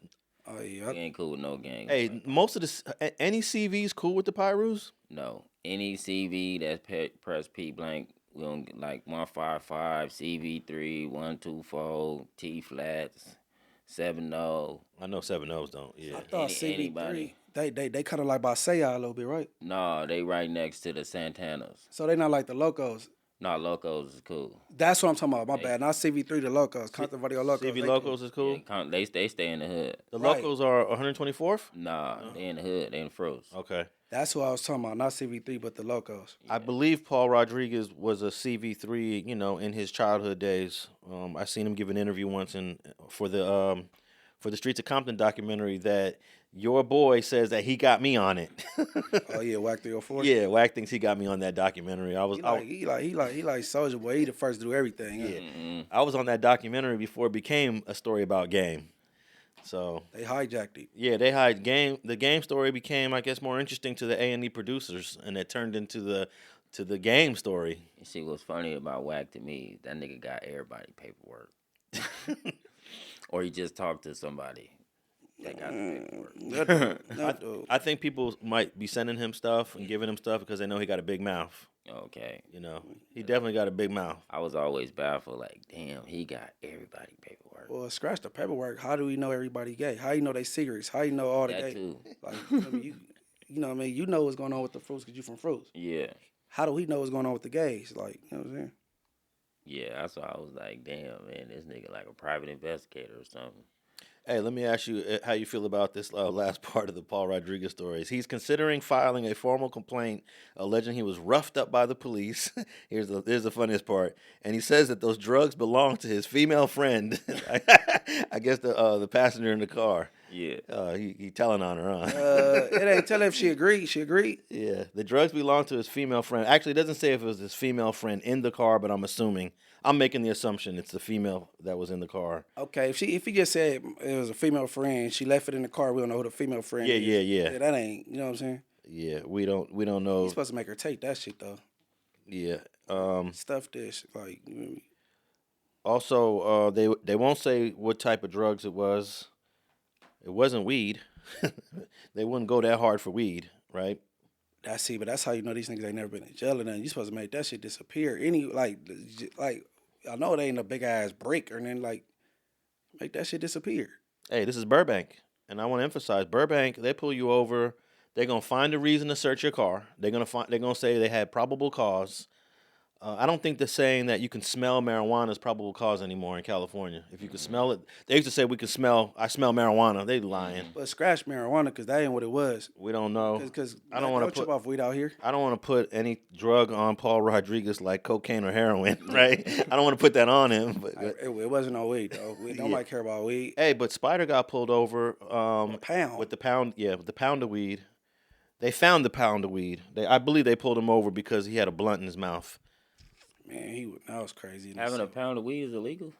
Oh yeah. They ain't cool with no gang. Hey, most of the any CVs cool with the Pyrus? No. Any CV that's press P blank, we don't get like 155, CV3, 124, T flats, 7-0. I know 7-0s don't. Yeah. I thought CV3. Anybody. They kind of like by Saya a little bit, right? No, they right next to the Santanas. So they not like the Locos. No, Locos is cool. That's what I'm talking about. My bad. Not CV3, the Locos. Controversial Locos. CV Locos is cool. Yeah, they stay in the hood. The Right. Locos are 124th? Nah, they in the hood. They in the froze. Okay. That's who I was talking about. Not CV3, but the Locos. I believe Paul Rodriguez was a CV3, in his childhood days. I seen him give an interview once for the Streets of Compton documentary that your boy says that he got me on it. Oh yeah, Whack 304. Yeah, Wack thinks he got me on that documentary. He like Soulja Boy. He the first to do everything. Yeah. Yeah. I was on that documentary before it became a story about game. So They hijacked it. yeah, they hide game. The game story became, I guess, more interesting to the A&E producers, and it turned into the game story. You see what's funny about Wack to me? That nigga got everybody paperwork. Or he just talked to somebody that got the paperwork. I think people might be sending him stuff and giving him stuff because they know he got a big mouth. Okay. He definitely got a big mouth. I was always baffled, like, damn, he got everybody paperwork. Well, scratch the paperwork. How do we know everybody gay? How you know they secrets? How you know all the That gay? too. Like, I mean, you know what I mean? You know what's going on with the fruits because you from fruits. Yeah. How do we know what's going on with the gays? Like, you know what I'm saying? Yeah, that's why I was like, damn, man, this nigga like a private investigator or something. Hey, let me ask you how you feel about this last part of the Paul Rodriguez story. He's considering filing a formal complaint alleging he was roughed up by the police. Here's the funniest part. And he says that those drugs belong to his female friend. I guess the passenger in the car. Yeah. He telling on her, huh? It ain't telling if she agreed. She agreed. Yeah, the drugs belong to his female friend. Actually, it doesn't say if it was his female friend in the car, but I'm making the assumption it's the female that was in the car. Okay, if he just said it was a female friend, she left it in the car. We don't know who the female friend is. Yeah. That ain't. You know what I'm saying? Yeah, we don't know. He's supposed to make her take that shit though. Yeah. Stuff this like. You know what I mean? Also, they won't say what type of drugs it was. It wasn't weed. They wouldn't go that hard for weed, right? But that's how you know these niggas ain't never been in jail or nothing. You supposed to make that shit disappear. Like I know it ain't a big ass break or nothing. Like make that shit disappear. Hey, this is Burbank, and I want to emphasize Burbank. They pull you over. They're gonna find a reason to search your car. They're gonna say they had probable cause. I don't think they're saying that you can smell marijuana as probable cause anymore in California. If you can smell it, they used to say I smell marijuana. They lying. But scratch marijuana because that ain't what it was. We don't know. Because I don't want to chip off weed out here. I don't want to put any drug on Paul Rodriguez like cocaine or heroin, right? I don't want to put that on him. But It wasn't no weed though. Nobody care about weed. hey, but Spider got pulled over A pound. with the pound of weed. They found the pound of weed. I believe they pulled him over because he had a blunt in his mouth. Man, that was crazy. Having a pound of weed is illegal?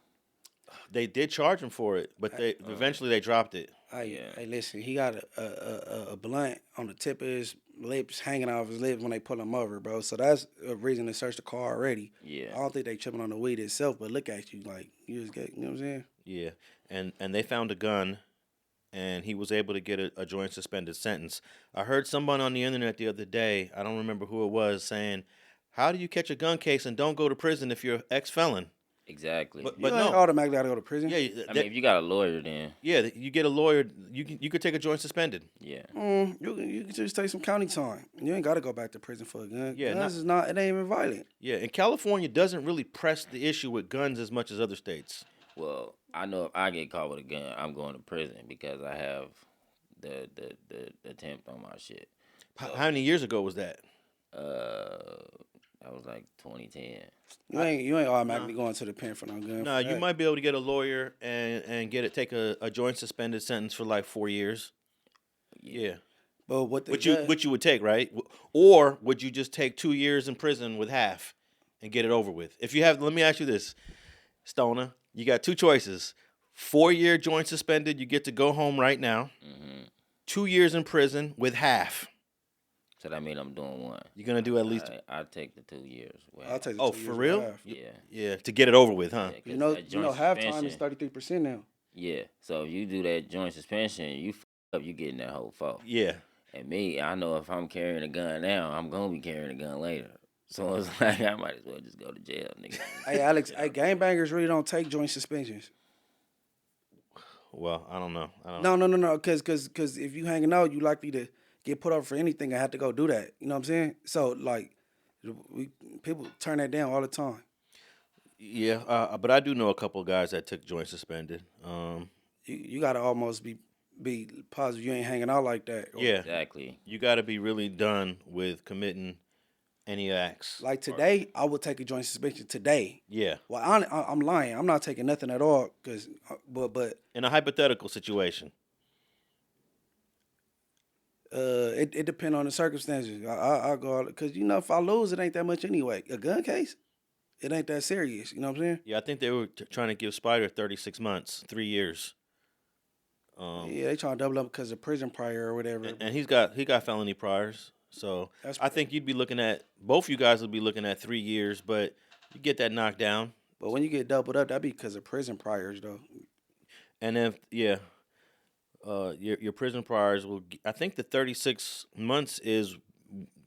They did charge him for it, but eventually they dropped it. Hey, listen, he got a blunt on the tip of his lips, hanging off his lips when they pull him over, bro. So that's a reason to search the car already. Yeah. I don't think they tripping on the weed itself, but look at you, like, you just get, you know what I'm saying? Yeah, and they found a gun, and he was able to get a joint suspended sentence. I heard someone on the internet the other day, I don't remember who it was, saying, how do you catch a gun case and don't go to prison if you're an ex-felon? Exactly. But you ain't no. automatically gotta go to prison. Yeah, I mean, if you got a lawyer, then you get a lawyer. You could take a joint suspended. yeah. You can just take some county time. You ain't gotta go back to prison for a gun. Yeah, Guns is not. It ain't even violent. Yeah, and California doesn't really press the issue with guns as much as other states. Well, I know if I get caught with a gun, I'm going to prison because I have the attempt on my shit. How many years ago was that? That was like 2010. You ain't automatically going to the pen for no gun. No, for you that. might be able to get a lawyer and take a joint suspended sentence for like 4 years. Yeah. But what the Which you would take, right? Or would you just take 2 years in prison with half and get it over with? If you have, let me ask you this, Stonah, you got two choices: 4-year joint suspended, you get to go home right now. 2 years in prison with half. So that means I'm doing one. You're gonna do at least. I take the 2 years. Well, I'll take the Oh, 2 for years real? and a half. Yeah. Yeah, to get it over with, huh? Yeah, 'cause You know, that joint halftime suspension- is 33% now. Yeah. So if you do that joint suspension, you up, you getting that whole fall. Yeah. And me, I know if I'm carrying a gun now, I'm gonna be carrying a gun later. So it's like I might as well just go to jail, nigga. Hey, Alex, hey, gangbangers really don't take joint suspensions. Well, I don't know. No. Because if you hanging out, you likely to get put up for anything and have to go do that. You know what I'm saying? So, like, people turn that down all the time. Yeah, but I do know a couple of guys that took joint suspended. You got to almost be positive you ain't hanging out like that. Yeah. Exactly. You got to be really done with committing any acts. Like today, I would take a joint suspension today. Yeah. Well, I'm lying. I'm not taking nothing at all. But In a hypothetical situation. it depends on the circumstances. I go because if I lose, it ain't that much anyway. A gun case, it ain't that serious. You know what I'm saying? Yeah, I think they were trying to give Spider 36 months, 3 years. Yeah, they trying to double up because of prison prior or whatever. And he got felony priors. So I think you'd be looking at, both you guys would be looking at 3 years, but you get that knocked down. But when you get doubled up, that'd be because of prison priors, though. And then, yeah, your prison priors will, I think the 36 months is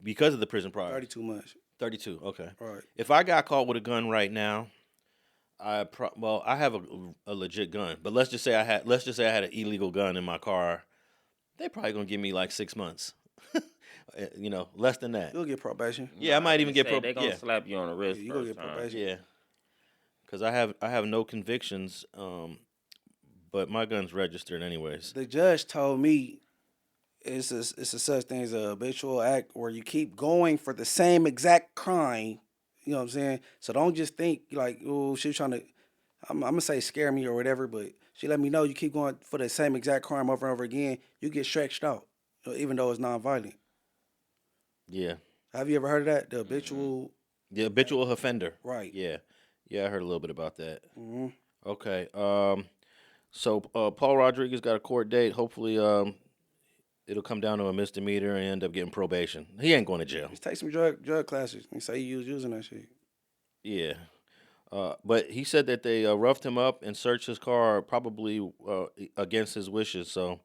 because of the prison priors. 32 months. 32, okay. Right. If I got caught with a gun right now, I have a legit gun, but let's just say I had an illegal gun in my car. They probably gonna give me like 6 months, less than that. You'll get probation. Yeah, I might even get They gonna slap you on the wrist. Yeah, you gonna first get time. probation. Yeah, because I have no convictions, but my gun's registered anyways. The judge told me it's a such thing as a habitual act where you keep going for the same exact crime. You know what I'm saying? So don't just think like, oh, she's trying to, I'm gonna say scare me or whatever, but she let me know you keep going for the same exact crime over and over again, you get stretched out, even though it's nonviolent. Yeah, Have you ever heard of that? The habitual. the habitual offender. Right. Yeah, I heard a little bit about that. Mm-hmm. Okay, so Paul Rodriguez got a court date. Hopefully, it'll come down to a misdemeanor and end up getting probation. He ain't going to jail. Just take some drug classes and say you was using that shit. Yeah. But he said that they roughed him up and searched his car probably against his wishes. So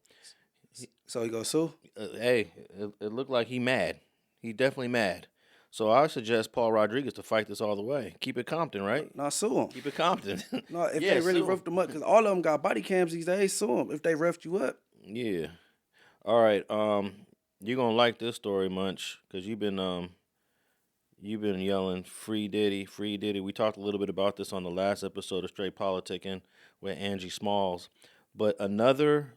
he go sue? hey, it looked like he mad. He definitely mad. So I suggest Paul Rodriguez to fight this all the way. Keep it Compton, right? No, sue him. Keep it Compton. No, if Yeah, they really sue 'em. roughed them up, because all of them got body cams these days, sue them if they roughed you up. Yeah. All right. You're gonna like this story, Munch, because you've been yelling free Diddy, free Diddy. We talked a little bit about this on the last episode of Straight Politicking with Angie Smalls. But another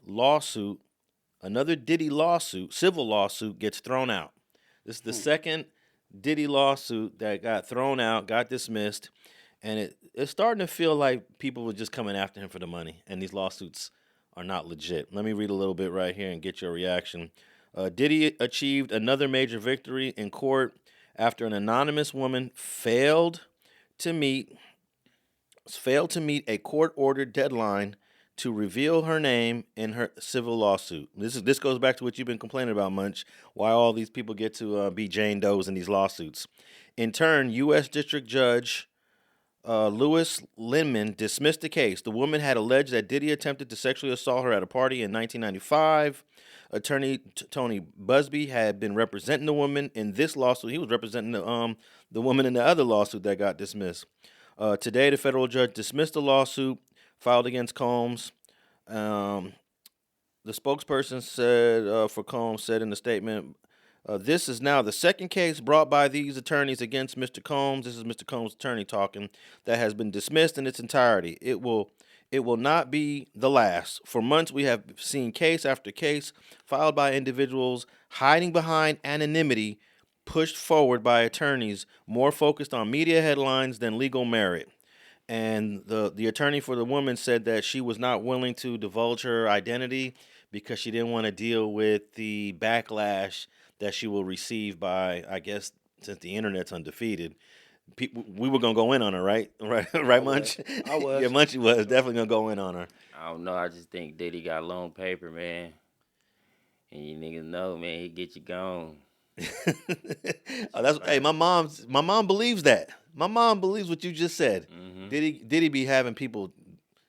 Diddy lawsuit, civil lawsuit, gets thrown out. This is the second Diddy lawsuit that got thrown out, got dismissed, and it's starting to feel like people were just coming after him for the money, and these lawsuits are not legit. Let me read a little bit right here and get your reaction. Diddy achieved another major victory in court after an anonymous woman failed to meet a court-ordered deadline to reveal her name in her civil lawsuit. This goes back to what you've been complaining about, Munch, why all these people get to be Jane Does in these lawsuits. In turn, U.S. District Judge Louis Linman dismissed the case. The woman had alleged that Diddy attempted to sexually assault her at a party in 1995. Attorney Tony Busby had been representing the woman in this lawsuit. He was representing the woman in the other lawsuit that got dismissed. Today, the federal judge dismissed the lawsuit filed against Combs. The spokesperson said for Combs said in the statement, this is now the second case brought by these attorneys against Mr. Combs. This is Mr. Combs' attorney talking, that has been dismissed in its entirety. It will not be the last. For months, we have seen case after case filed by individuals hiding behind anonymity, pushed forward by attorneys more focused on media headlines than legal merit. And the attorney for the woman said that she was not willing to divulge her identity because she didn't want to deal with the backlash that she will receive by, I guess, since the internet's undefeated. We were gonna go in on her, right? Right, Munch? I was. Yeah, Munchie was definitely gonna go in on her. I don't know. I just think Diddy got long paper, man. And you niggas know, man, he get you gone. Hey, my mom believes that. My mom believes what you just said. Mm-hmm. Diddy be having people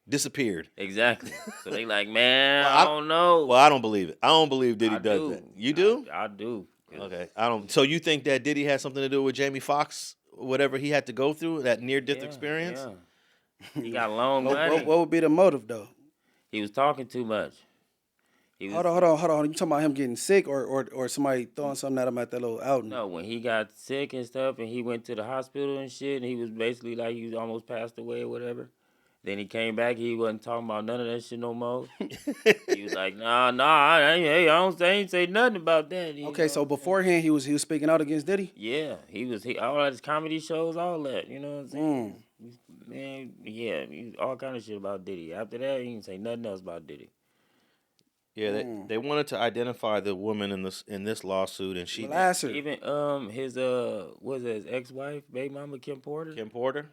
disappeared. Exactly. So they like, man, Well, I don't know. Well, I don't believe it. I don't believe Diddy does do. that. You do? I do. Okay. I don't. So you think that Diddy has something to do with Jamie Foxx, whatever he had to go through, that near-death experience? Yeah. He got long money. What would be the motive though? He was talking too much. Hold on. You talking about him getting sick or somebody throwing something at him at that little outing? No, when he got sick and stuff, and he went to the hospital and shit, and he was basically like he was almost passed away or whatever. Then he came back. He wasn't talking about none of that shit no more. He was like, nah, I ain't say nothing about that. Okay, so beforehand he was speaking out against Diddy. Yeah, he all his comedy shows, all that. You know what I'm saying? Man, yeah, all kind of shit about Diddy. After that, he didn't say nothing else about Diddy. Yeah, they wanted to identify the woman in this lawsuit, and she even his his ex-wife, baby mama Kim Porter. Kim Porter.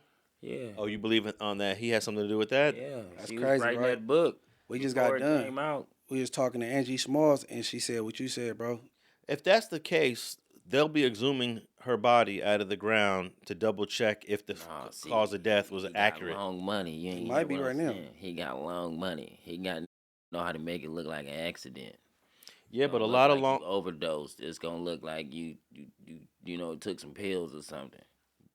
Yeah. Oh, you believe on that? He has something to do with that? Yeah, that's she crazy, was writing right? that book. We just got done. Came out. We was talking to Angie Smalls, and she said what you said, bro. If that's the case, they'll be exhuming her body out of the ground to double check if the cause of death was accurate. Got long money. You ain't might be right now. He got long money. He got know how to make it look like an accident. Yeah, but a lot of long overdosed. It's gonna look like you took some pills or something.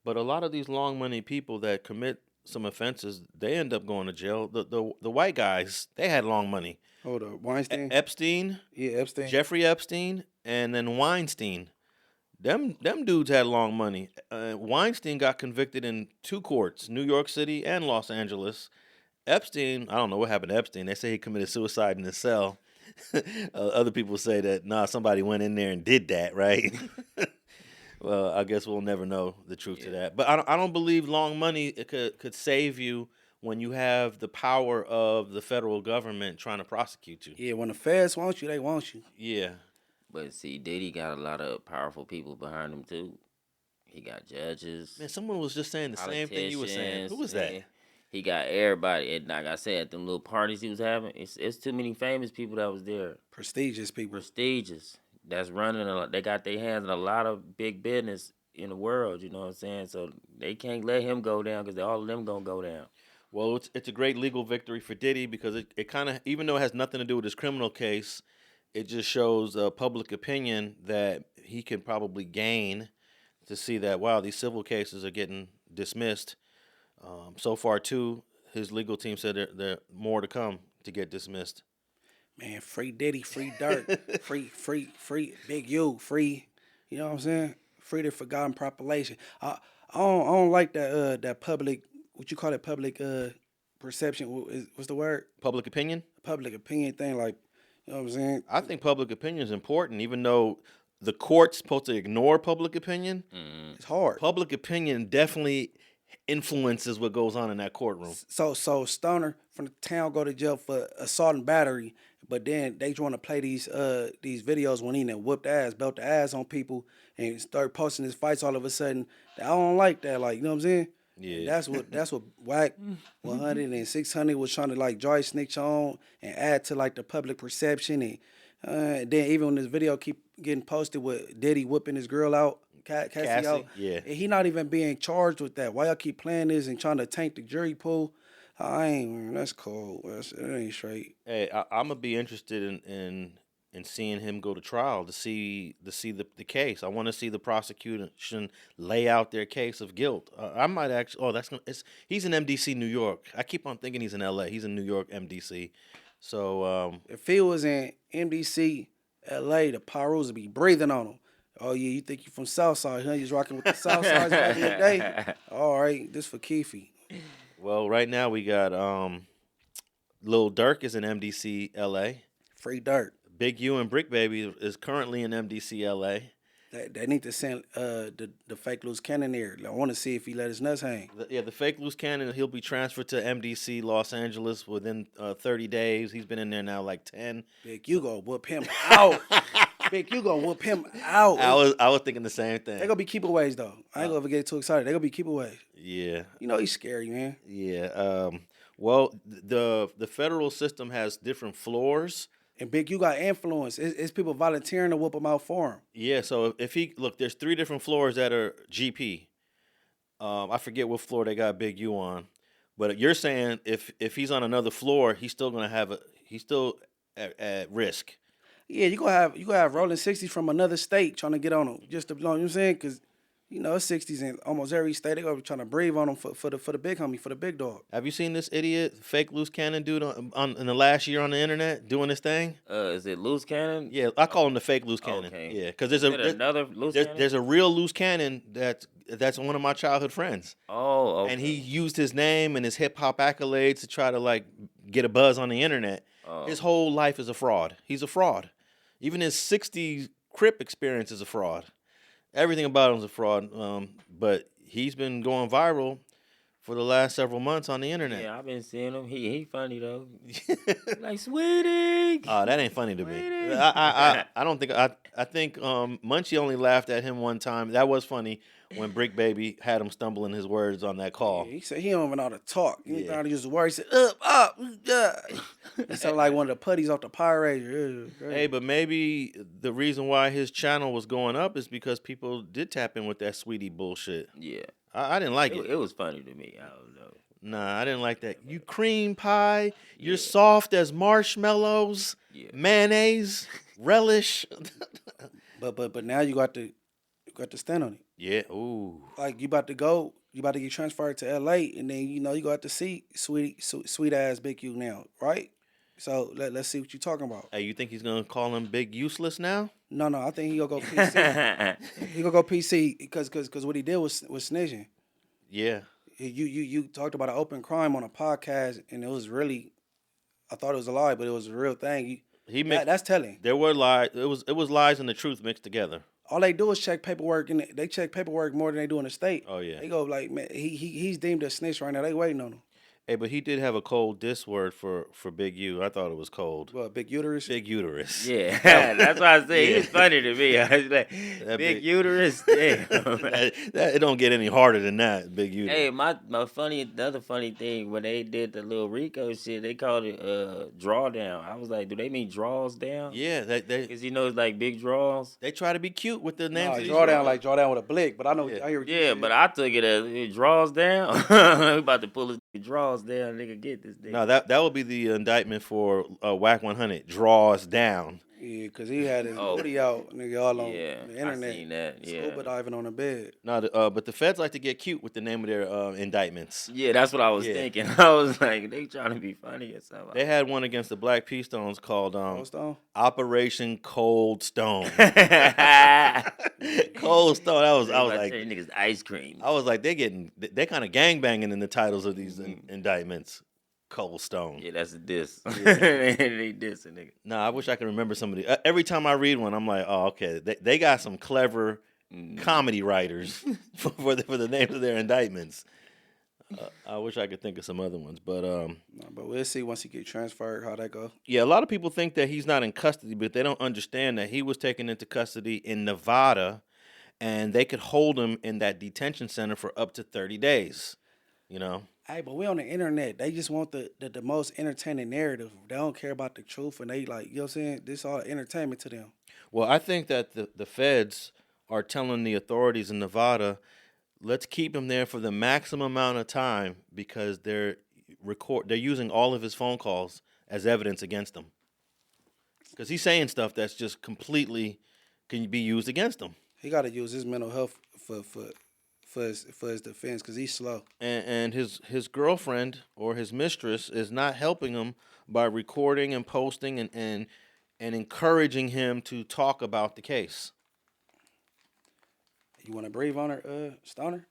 But a lot of these long money people that commit some offenses, they end up going to jail. The white guys, they had long money. Hold up, Weinstein, Epstein, yeah, Epstein, Jeffrey Epstein, and then Weinstein. Them dudes had long money. Weinstein got convicted in 2 courts, New York City and Los Angeles. Epstein, I don't know what happened to Epstein. They say he committed suicide in his cell. Other people say that, somebody went in there and did that, right? Well, I guess we'll never know the truth to that. But I don't believe long money could save you when you have the power of the federal government trying to prosecute you. Yeah, when the feds want you, they want you. Yeah. But see, Diddy got a lot of powerful people behind him too. He got judges. Man, someone was just saying the same thing you were saying. Who was that? He got everybody. And like I said, at them little parties he was having, it's too many famous people that was there. Prestigious people. Prestigious. That's running a lot. They got their hands in a lot of big business in the world, you know what I'm saying? So they can't let him go down because all of them going to go down. Well, it's a great legal victory for Diddy because it kind of, even though it has nothing to do with his criminal case, it just shows public opinion that he can probably gain to see that, wow, these civil cases are getting dismissed. So far, too, his legal team said there are more to come to get dismissed. Man, free Diddy, free Durk, free Big-U, free, you know what I'm saying? Free the forgotten population. I don't like that public, what you call it, public perception. What's the word? Public opinion? Public opinion thing, like, you know what I'm saying? I think public opinion is important, even though the court's supposed to ignore public opinion. It's hard. Public opinion definitely influences what goes on in that courtroom. So Stonah from the town go to jail for assault and battery, but then they want to play these videos when he done whooped ass, belt the ass on people, and start posting his fights all of a sudden. I don't like that, like, you know what I'm saying? Yeah. That's what Whack 100 and 600 was trying to like joy snitch on and add to like the public perception, and then even when this video keep getting posted with Diddy whooping his girl out. Cassie out. Yeah. He not even being charged with that. Why y'all keep playing this and trying to taint the jury pool? That's cold. It ain't straight. Hey, I'm gonna be interested in and seeing him go to trial to see the case. I want to see the prosecution lay out their case of guilt. I might actually. Oh, he's in MDC, New York. I keep on thinking he's in LA. He's in New York, MDC. So if he was in MDC, LA, the Pyros would be breathing on him. Oh yeah, you think you from Southside? Huh? You was rocking with the Southside back in the day. All right, this for Keefe. Well, right now we got Lil Durk is in MDC, LA. Free Durk. Big-U and Bricc Baby is currently in MDC, LA. They need to send the fake loose cannon there. I want to see if he let his nuts hang. The fake loose cannon, he'll be transferred to MDC, Los Angeles within 30 days. He's been in there now like 10. Big-U gonna whoop him out. Big-U gonna whoop him out. I was thinking the same thing. They gonna be keepaways though. I ain't gonna get too excited. They gonna be keepaways. Yeah. You know he's scary, man. Yeah. Well, the federal system has different floors. And Big-U got influence. It's people volunteering to whoop him out for him. Yeah, so if he look, there's 3 different floors that are GP. I forget what floor they got Big-U on, but you're saying if he's on another floor, he's still gonna he's still at risk. Yeah, you gonna have rolling 60s from another state trying to get on him. Just to, you know what I'm saying? Because you know, 60s in almost every state. They gonna be trying to breathe on him for the big homie, for the big dog. Have you seen this idiot fake loose cannon dude in the last year on the internet doing this thing? Is it loose cannon? Yeah, I call him the fake loose cannon. Okay. Yeah, because another loose cannon? There's a real loose cannon that's one of my childhood friends. Oh, okay. And he used his name and his hip hop accolades to try to like get a buzz on the internet. Oh. His whole life is a fraud. He's a fraud. Even his 60s Crip experience is a fraud. Everything about him is a fraud. But he's been going viral for the last several months on the internet. Yeah, I've been seeing him. He funny though. Like Sweetie. Oh, that ain't funny to me. I don't think I think Munchie only laughed at him one time. That was funny when Bricc Baby had him stumbling his words on that call. Yeah, he said he don't even know how to talk. He don't know Yeah. how to use the word. He said up. It sounded like one of the putties off the Power Ranger. Hey, but maybe the reason why his channel was going up is because people did tap in with that sweetie bullshit. Yeah. I didn't like it. It was funny to me. I don't know. Nah, I didn't like that. You cream pie, you're soft as marshmallows, mayonnaise, relish. But now you got to stand on it. Yeah, ooh. Like you about to get transferred to LA, and then you know you got to see sweet ass Big-U now, right? So let's see what you're talking about. Hey, you think he's gonna call him Big Useless now? No, I think he gonna go PC. He gonna go PC because what he did was snitching. Yeah. You talked about an open crime on a podcast, and it was really, I thought it was a lie, but it was a real thing. That's telling. There were lies. It was lies and the truth mixed together. All they do is check paperwork, and they check paperwork more than they do in the state. Oh yeah. They go like, man, he's deemed a snitch right now. They waiting on him. Hey, but he did have a cold diss word for Big-U. I thought it was cold. What, big uterus? Big uterus. Yeah, that's why I say it's funny to me. I was like, big uterus. Damn. It don't get any harder than that, Big uterus. Hey, the other funny thing, when they did the Lil RICO shit, they called it drawdown. I was like, do they mean draws down? Yeah, they Because it's like big draws. they try to be cute with the names. No, of these drawdown draws. like drawdown with a blick, but I know. Yeah. I hear what you Yeah, said. but I took it as it draws down. We about to pull his draws down, nigga. Get this nigga. No, that would be the indictment for Whack 100. Draws down. Yeah, because he had his booty out, nigga, all on Yeah, the internet. I seen that. Yeah. Scuba diving on the bed. No, but the feds like to get cute with the name of their indictments. Yeah, that's what I was thinking. I was like, they trying to be funny or something. They had one against the Black P Stones called Cold Stone? Operation Cold Stone. Cold Stone. I was like, niggas ice cream. I was like, they kind of gangbanging in the titles of these indictments. Cold Stone. Yeah, that's a diss. They diss a nigga. No, I wish I could remember some of the. Every time I read one, I'm like, oh, okay. They got some clever comedy writers for the names of their indictments. I wish I could think of some other ones, but No, but we'll see once he get transferred how that go. yeah, a lot of people think that he's not in custody, but they don't understand that he was taken into custody in Nevada, and they could hold him in that detention center for up to 30 days. You know. Hey, but we on the internet. They just want the most entertaining narrative. They don't care about the truth, and they like, you know what I'm saying? This all entertainment to them. Well, I think that the feds are telling the authorities in Nevada, let's keep him there for the maximum amount of time because they're using all of his phone calls as evidence against him. Because he's saying stuff that's just completely can be used against him. He got to use his mental health for his defense because he's slow. And his girlfriend or his mistress is not helping him by recording and posting and encouraging him to talk about the case. You want to breathe on her, Stoner?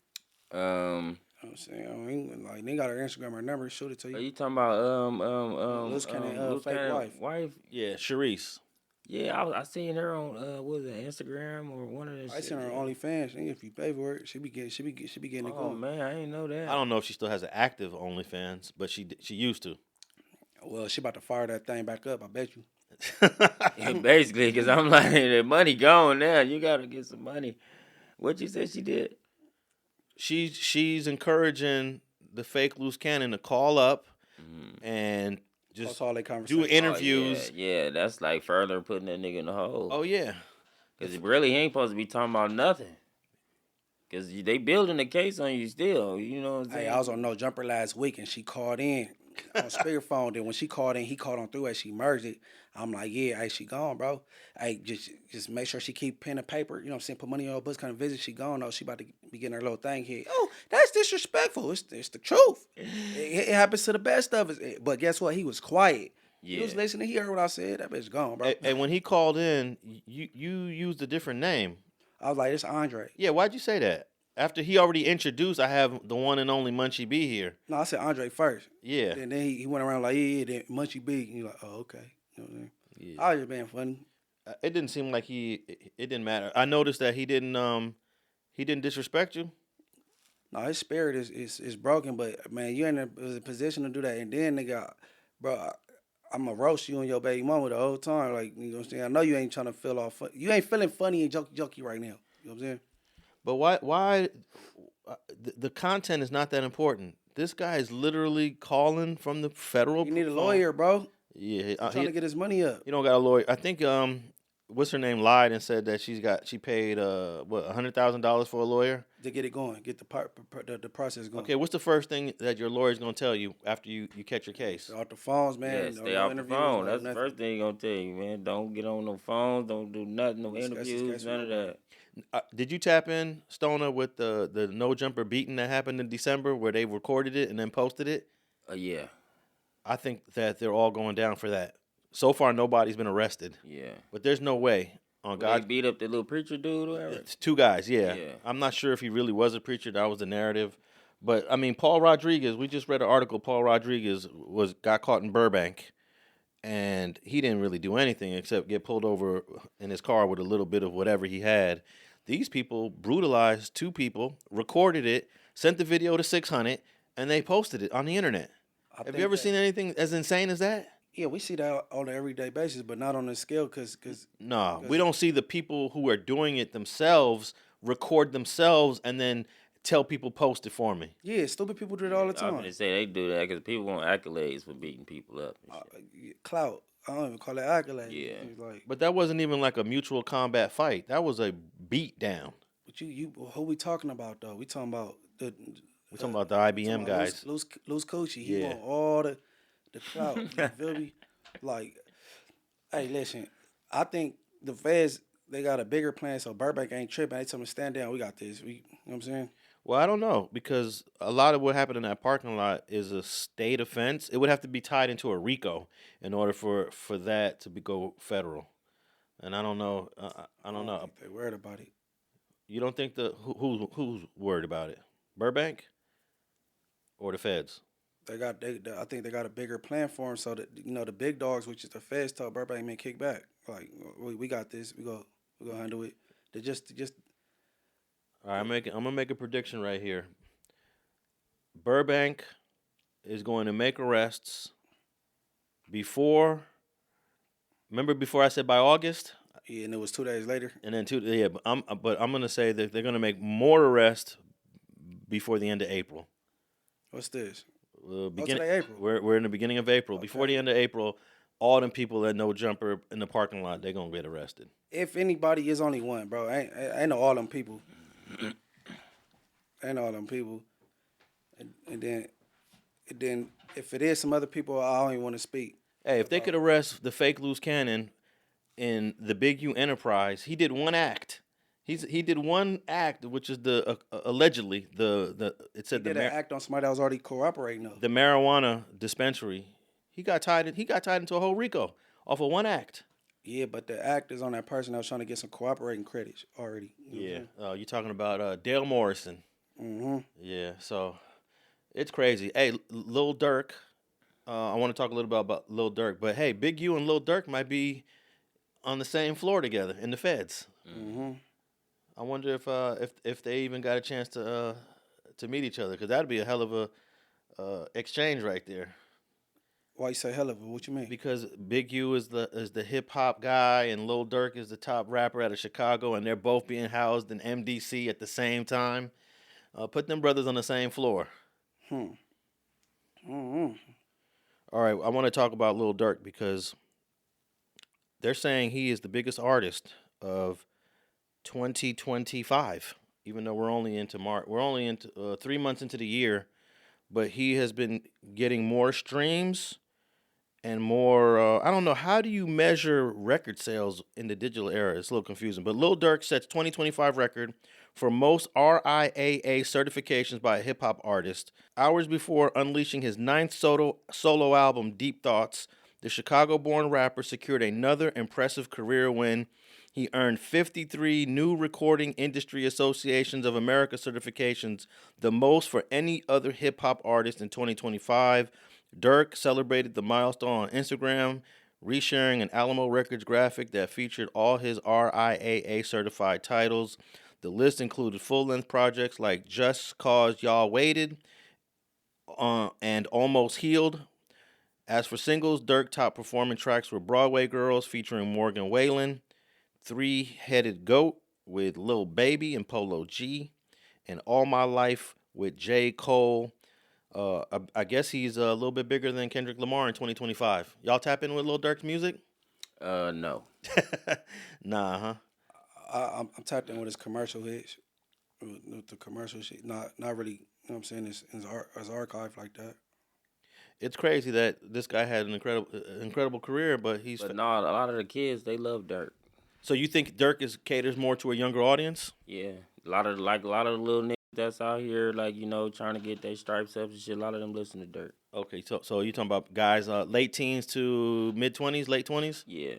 I'm saying, I mean, like they got her Instagram or number, shoot it to you. Are you talking about Loose Cannon, fake wife? Yeah, Sharice. Yeah, I seen her on what was it, Instagram or one of the. I seen her on OnlyFans. And if you pay for it, she be getting it Oh going. man, I didn't know that. I don't know if she still has an active OnlyFans, but she used to. Well, she about to fire that thing back up. I bet you. Yeah, basically, because I'm like, the money gone now. You gotta get some money. What you said she did? She's encouraging the fake loose cannon to call up and just all they conversation. do interviews. Oh, yeah, that's like further putting that nigga in the hole. Oh yeah, Because really, he ain't supposed to be talking about nothing. Because they building the case on you still. You know what I'm saying? Hey, I was on No Jumper last week, and she called in on speakerphone. Then when she called in, he called on through as she merged it. I'm like, yeah, hey, she gone, bro. Hey, just make sure she keep pen and paper. You know what I'm saying? Put money on her books, kind of visit. She gone, though. She about to be getting her little thing here. Oh, that's disrespectful. It's the truth. It happens to the best of us. But guess what? He was quiet. Yeah. He was listening. He heard what I said. That bitch gone, bro. And when he called in, you used a different name. I was like, it's Andre. Yeah, why'd you say that? After he already introduced, I have the one and only Munchie B here. No, I said Andre first. Yeah. And then he went around like, yeah, then Munchie B. And you're like, oh, okay. You know what I mean? Yeah. I was just being funny. It didn't seem like it didn't matter. I noticed that he didn't disrespect you. No, his spirit is broken, but man, you in a position to do that, and then nigga, bro, I'm gonna roast you and your baby mama the whole time. Like, you know what I'm saying? I know you ain't trying to feel all fun. You ain't feeling funny and jokey right now. You know what I'm saying? But why the content is not that important. This guy is literally calling from the federal. You need a lawyer, bro. Yeah, Trying to get his money up. You don't got a lawyer. I think what's her name lied and said that she paid $100,000 for a lawyer To get it going, get the process going. Okay, what's the first thing that your lawyer's gonna tell you after you catch your case? Stay off the phones, man. Yeah, stay off the phone. That's the first thing he gonna tell you, man. Don't get on no phones. Don't do nothing. No interviews. None of that. Did you tap in Stonah with the no jumper beating that happened in December where they recorded it and then posted it? Yeah. I think that they're all going down for that. So far, nobody's been arrested. Yeah. But there's no way. On God, they beat up the little preacher dude or whatever? It's two guys, yeah. Yeah. I'm not sure if he really was a preacher. That was the narrative. But, I mean, Paul Rodriguez, we just read an article. Paul Rodriguez got caught in Burbank, and he didn't really do anything except get pulled over in his car with a little bit of whatever he had. These people brutalized two people, recorded it, sent the video to 600, and they posted it on the internet. Have you ever seen anything as insane as that? Yeah, we see that on an everyday basis, but not on this scale because... No, we don't see the people who are doing it themselves record themselves and then tell people post it for me. Yeah, stupid people do it all the time. I'm gonna say they do that because people want accolades for beating people up. Clout. I don't even call it accolades. Yeah. But that wasn't even like a mutual combat fight. That was a beat down. But who we talking about though? We talking about the IBM guys. Loose Coochie. He Yeah. want all the clout. You feel me? Like, hey, listen. I think the feds, they got a bigger plan, so Burbank ain't tripping. They tell me stand down. We got this. You know what I'm saying? Well, I don't know, because a lot of what happened in that parking lot is a state offense. It would have to be tied into a RICO in order for that to go federal. And I don't know. I don't know. They worried about it. You don't think who's worried about it? Burbank or the feds? I think they got a bigger plan for them, so that the big dogs, which is the feds, told Burbank man kick back. Like we got this. We go handle it. They just. All right, I'm gonna make a prediction right here. Burbank is going to make arrests before. Remember before I said by August? Yeah, and it was 2 days later. And then but I'm gonna say that they're gonna make more arrests before the end of April. What's this? Today April. We're in the beginning of April. Okay. Before the end of April, all them people that no jumper in the parking lot, they're gonna get arrested. If anybody is only one, bro. Ain't all them people. Ain't all them people. And then if it is some other people, I don't even want to speak. Hey, if they could arrest the fake loose cannon in the Big-U enterprise, he did one act. He did one act, which is the allegedly the it He said did an act on somebody that was already cooperating though. the marijuana dispensary. He got tied. He got tied into a whole RICO off of one act. Yeah, but the act is on that person that was trying to get some cooperating credits already. Yeah. You're talking about Dale Morrison. Mm-hmm. Yeah. So it's crazy. Hey, Lil Durk. I want to talk a little bit about Lil Durk, but hey, Big-U and Lil Durk might be on the same floor together in the feds. Mm-hmm. I wonder if they even got a chance to meet each other, because that'd be a hell of a exchange right there. Why you say hell of it? What you mean? Because Big-U is the hip hop guy and Lil Durk is the top rapper out of Chicago, and they're both being housed in MDC at the same time. Put them brothers on the same floor. Mm-hmm. All right, I want to talk about Lil Durk because they're saying he is the biggest artist of 2025. Even though we're only into March, we're only into 3 months into the year, but he has been getting more streams and more. I don't know, how do you measure record sales in the digital era? It's a little confusing. But Lil Durk sets 2025 record for most RIAA certifications by a hip hop artist. Hours before unleashing his ninth solo album, Deep Thoughts, the Chicago-born rapper secured another impressive career win. He earned 53 new Recording Industry Associations of America certifications, the most for any other hip hop artist in 2025. Durk celebrated the milestone on Instagram, resharing an Alamo Records graphic that featured all his RIAA certified titles. The list included full-length projects like Just Cause Y'all Waited and Almost Healed. As for singles, Durk top performing tracks were Broadway Girls featuring Morgan Wallen, Three-Headed Goat with Lil Baby and Polo G, and All My Life with J. Cole. I guess he's a little bit bigger than Kendrick Lamar in 2025. Y'all tap in with Lil Durk's music? No. Nah, huh? I'm tapped in with his commercial hits, with the commercial shit. Not really. You know what I'm saying? His archive like that. It's crazy that this guy had an incredible career, but he's. But no, a lot of the kids they love Durk. So you think Durk caters more to a younger audience? Yeah, a lot of the little niggas that's out here trying to get their stripes up and shit. A lot of them listen to Durk. Okay, so you talking about guys late teens to mid 20s, late 20s? Yeah.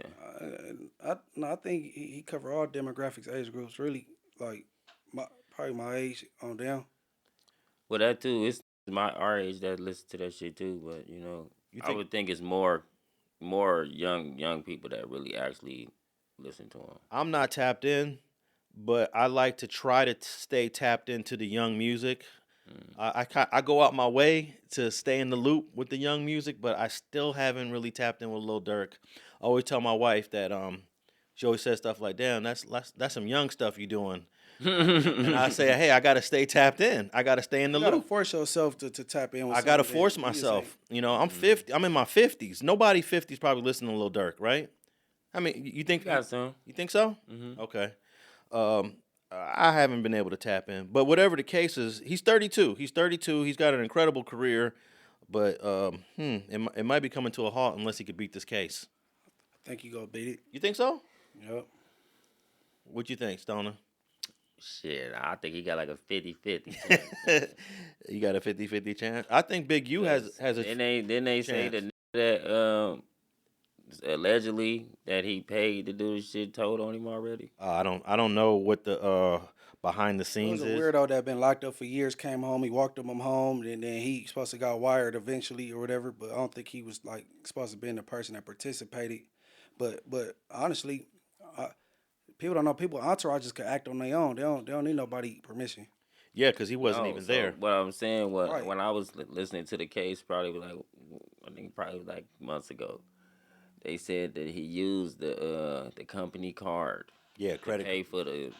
I think he covered all demographics, age groups. Really, like probably my age on down. Well, that too. It's our age that listen to that shit too. But I would think it's more young people that really actually listen to him. I'm not tapped in, but I like to try to stay tapped into the young music. I go out my way to stay in the loop with the young music, but I still haven't really tapped in with Lil Durk. I always tell my wife that she always says stuff like, "Damn, that's some young stuff you doing." And I say, "Hey, I gotta stay tapped in. I gotta stay in the You gotta loop. force yourself to tap in. With I gotta something force that myself. I'm 50. I'm in my 50s. Nobody 50s probably listening to Lil Durk, right? I mean, you think? Got some. You think so? Mm-hmm. Okay. I haven't been able to tap in, but whatever the case is, he's 32. He's 32. He's got an incredible career, but it might be coming to a halt unless he could beat this case. I think you gonna beat it. You think so? Yep. What you think, Stonah? Shit, I think he got like a 50-50 chance. You got a 50-50 chance? I think Big-U has a Then they say chance. that allegedly that he paid to do this shit told on him already. I don't know what the behind the It scenes was a is. weirdo that been locked up for years. Came home, he walked him home, and then he supposed to got wired eventually or whatever. But I don't think he was like supposed to be the person that participated. But honestly, people don't know. People entourages can act on their own. They don't need nobody permission. Yeah, because he wasn't even there. What I'm saying was Right. when I was listening to the case, probably like months ago, they said that he used the company card. Yeah, To credit pay for the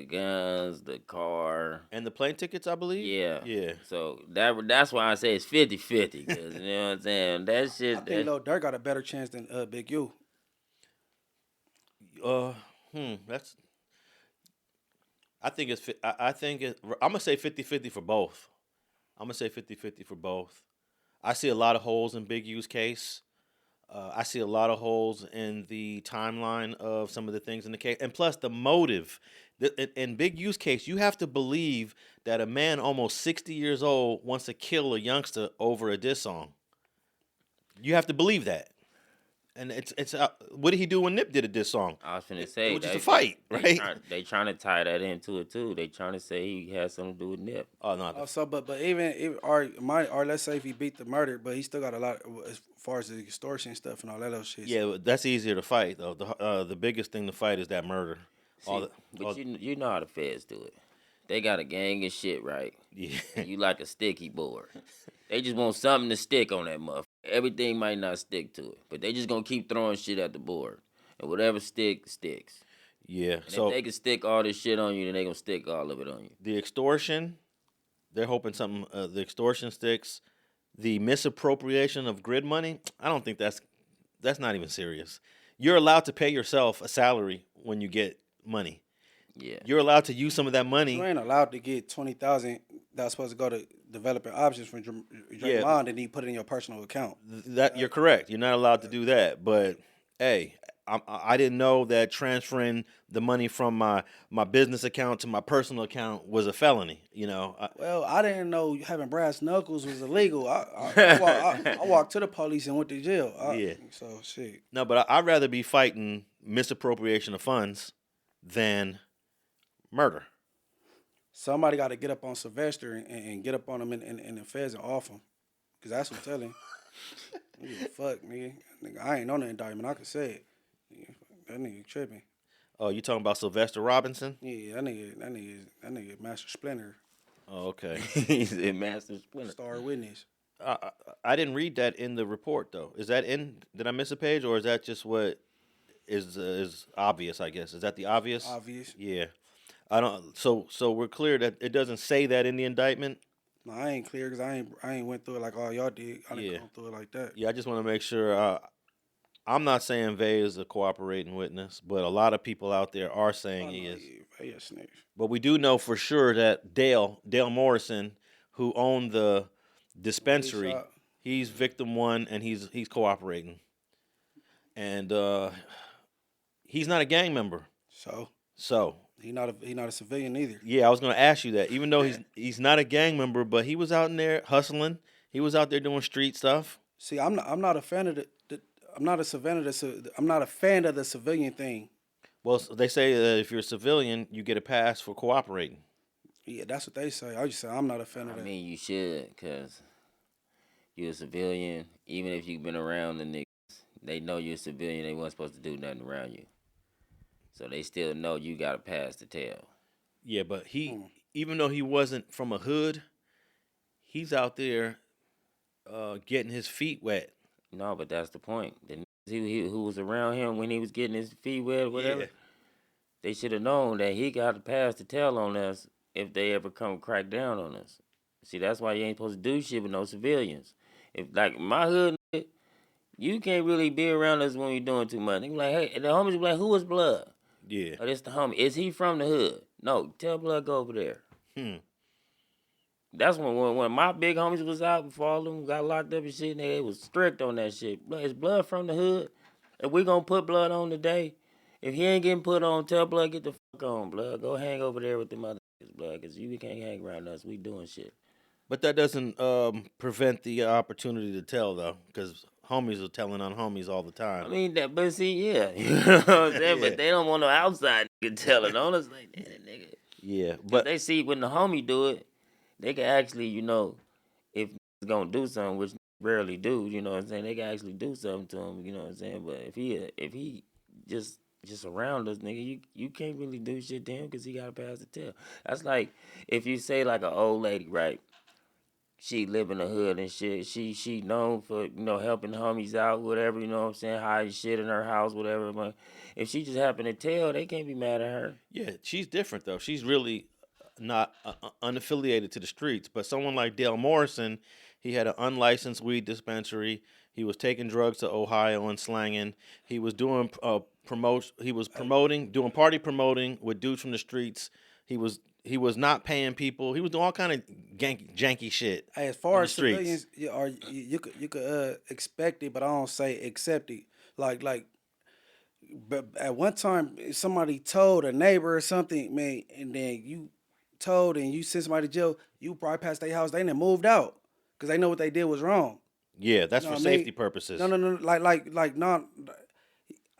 guns, the car. and the plane tickets, I believe. Yeah. Yeah. So that's why I say it's 50-50. Cause you know what I'm saying? That shit. I think Lil Durk got a better chance than Big-U. That's. I think it's. I'm gonna say 50-50 for both. I'm gonna say 50-50 for both. I see a lot of holes in Big-U's case. I see a lot of holes in the timeline of some of the things in the case, and plus the motive. In Big U's case, you have to believe that a man almost 60 years old wants to kill a youngster over a diss song. You have to believe that. And it's what did he do when Nip did a diss song? I was finna It say was just they, a fight, they, right? they trying to tie that into it too. They trying to say he had something to do with Nip. Oh no, Also, but or let's say if he beat the murder, but he still got a lot as far as the extortion stuff and all that other shit. yeah, but that's easier to fight though. The biggest thing to fight is that murder. All See, the, but all, you know how the feds do it. They got a gang of shit, right? yeah, And you like a sticky board. They just want something to stick on that motherfucker. Everything might not stick to it, but they just gonna keep throwing shit at the board, and whatever sticks. yeah. And if So they can stick all this shit on you, then they gonna stick all of it on you. the extortion, they're hoping something. The extortion sticks. The misappropriation of grid money, I don't think that's not even serious. You're allowed to pay yourself a salary when you get money. Yeah. You're allowed to use some of that You money. ain't allowed to get 20,000 that's supposed to go to developing options from Draymond, and he put it in your personal account. That you're correct. You're not allowed to do that. But hey, I didn't know that transferring the money from my business account to my personal account was a felony. You know, Well, I didn't know having brass knuckles was illegal. I walked to the police and went to jail. Yeah. So shit. no, but I'd rather be fighting misappropriation of funds than murder. Somebody got to get up on Sylvester and get up on him in the feds and off him. Because that's what I'm telling you. Nigga, fuck, nigga. I ain't on the indictment. I could say it. Nigga, that nigga tripping. Oh, you talking about Sylvester Robinson? Yeah, that nigga Master Splinter. Oh, okay. He's a master splinter. Star witness. I didn't read that in the report though. Is that in? Did I miss a page, or is that just what is obvious? I guess is that the obvious? Obvious. Yeah. I don't. So we're clear that it doesn't say that in the indictment. No, I ain't clear because I ain't went through it like all y'all did. I didn't Yeah. go through it like that. Yeah, I just want to make sure. I'm not saying Vay is a cooperating witness, but a lot of people out there are saying he is. Yeah, snitch. But we do know for sure that Dale Morrison, who owned the dispensary, shot. he's victim one and he's cooperating. And he's not a gang member. So He not a civilian either. yeah, I was gonna ask you that. Even though he's not a gang member, but he was out in there hustling. He was out there doing street stuff. See, I'm not a fan of I'm not a fan of the civilian thing. Well, they say that if you're a civilian, you get a pass for cooperating. Yeah, that's what they say. I just say I'm not a fan of I that. mean, you should, because you're a civilian. Even if you've been around the niggas, they know you're a civilian. They weren't supposed to do nothing around you. So they still know you got a pass to tell. Yeah, but even though he wasn't from a hood, he's out there getting his feet wet. No, but that's the point. The niggas who was around him when he was getting his feet wet or whatever, Yeah. they should have known that he got a pass to tell on us if they ever come crack down on us. See, that's why you ain't supposed to do shit with no civilians. If, like, my hood, you can't really be around us when we doing too much. They be like, hey, and the homies be like, who is Blood? Yeah. Oh, this the homie. Is he from the hood? No, tell Blood go over there. That's when my big homies was out before all of them got locked up and shit, they was strict on that shit. Blood, is Blood from the hood? If we gonna put Blood on today, if he ain't getting put on, tell Blood get the fuck on, Blood. Go hang over there with the mother Blood, because you can't hang around us. We doing shit. But that doesn't prevent the opportunity to tell, though, because homies are telling on homies all the time. I mean, but see, yeah. You know what I'm saying? Yeah. But they don't want no outside nigga telling on us. Like, damn, nigga. Yeah, But but they see when the homie do it, they can actually, if he's gonna do something, which rarely do, you know what I'm saying, they can actually do something to him, you know what I'm saying. But if he just around us, nigga, you can't really do shit to him because he got a pass to tell. That's like if you say like an old lady, right? She live in the hood and shit. She known for, helping homies out, whatever, you know what I'm saying, hiding shit in her house, whatever. But if she just happen to tell, they can't be mad at her. yeah, she's different, though. She's really not unaffiliated to the streets. But someone like Dale Morrison, he had an unlicensed weed dispensary. He was taking drugs to Ohio and slanging. He was doing doing party promoting with dudes from the streets. He was not paying people. He was doing all kind of janky shit. Hey, as on far the as streets. civilians, you could expect it, but I don't say accept it. Like, but at one time somebody told a neighbor or something, man, and then you told and you sent somebody to jail. You probably passed their house. They done moved out because they know what they did was wrong. Yeah, that's You know for what I mean? safety purposes. No. Like, not.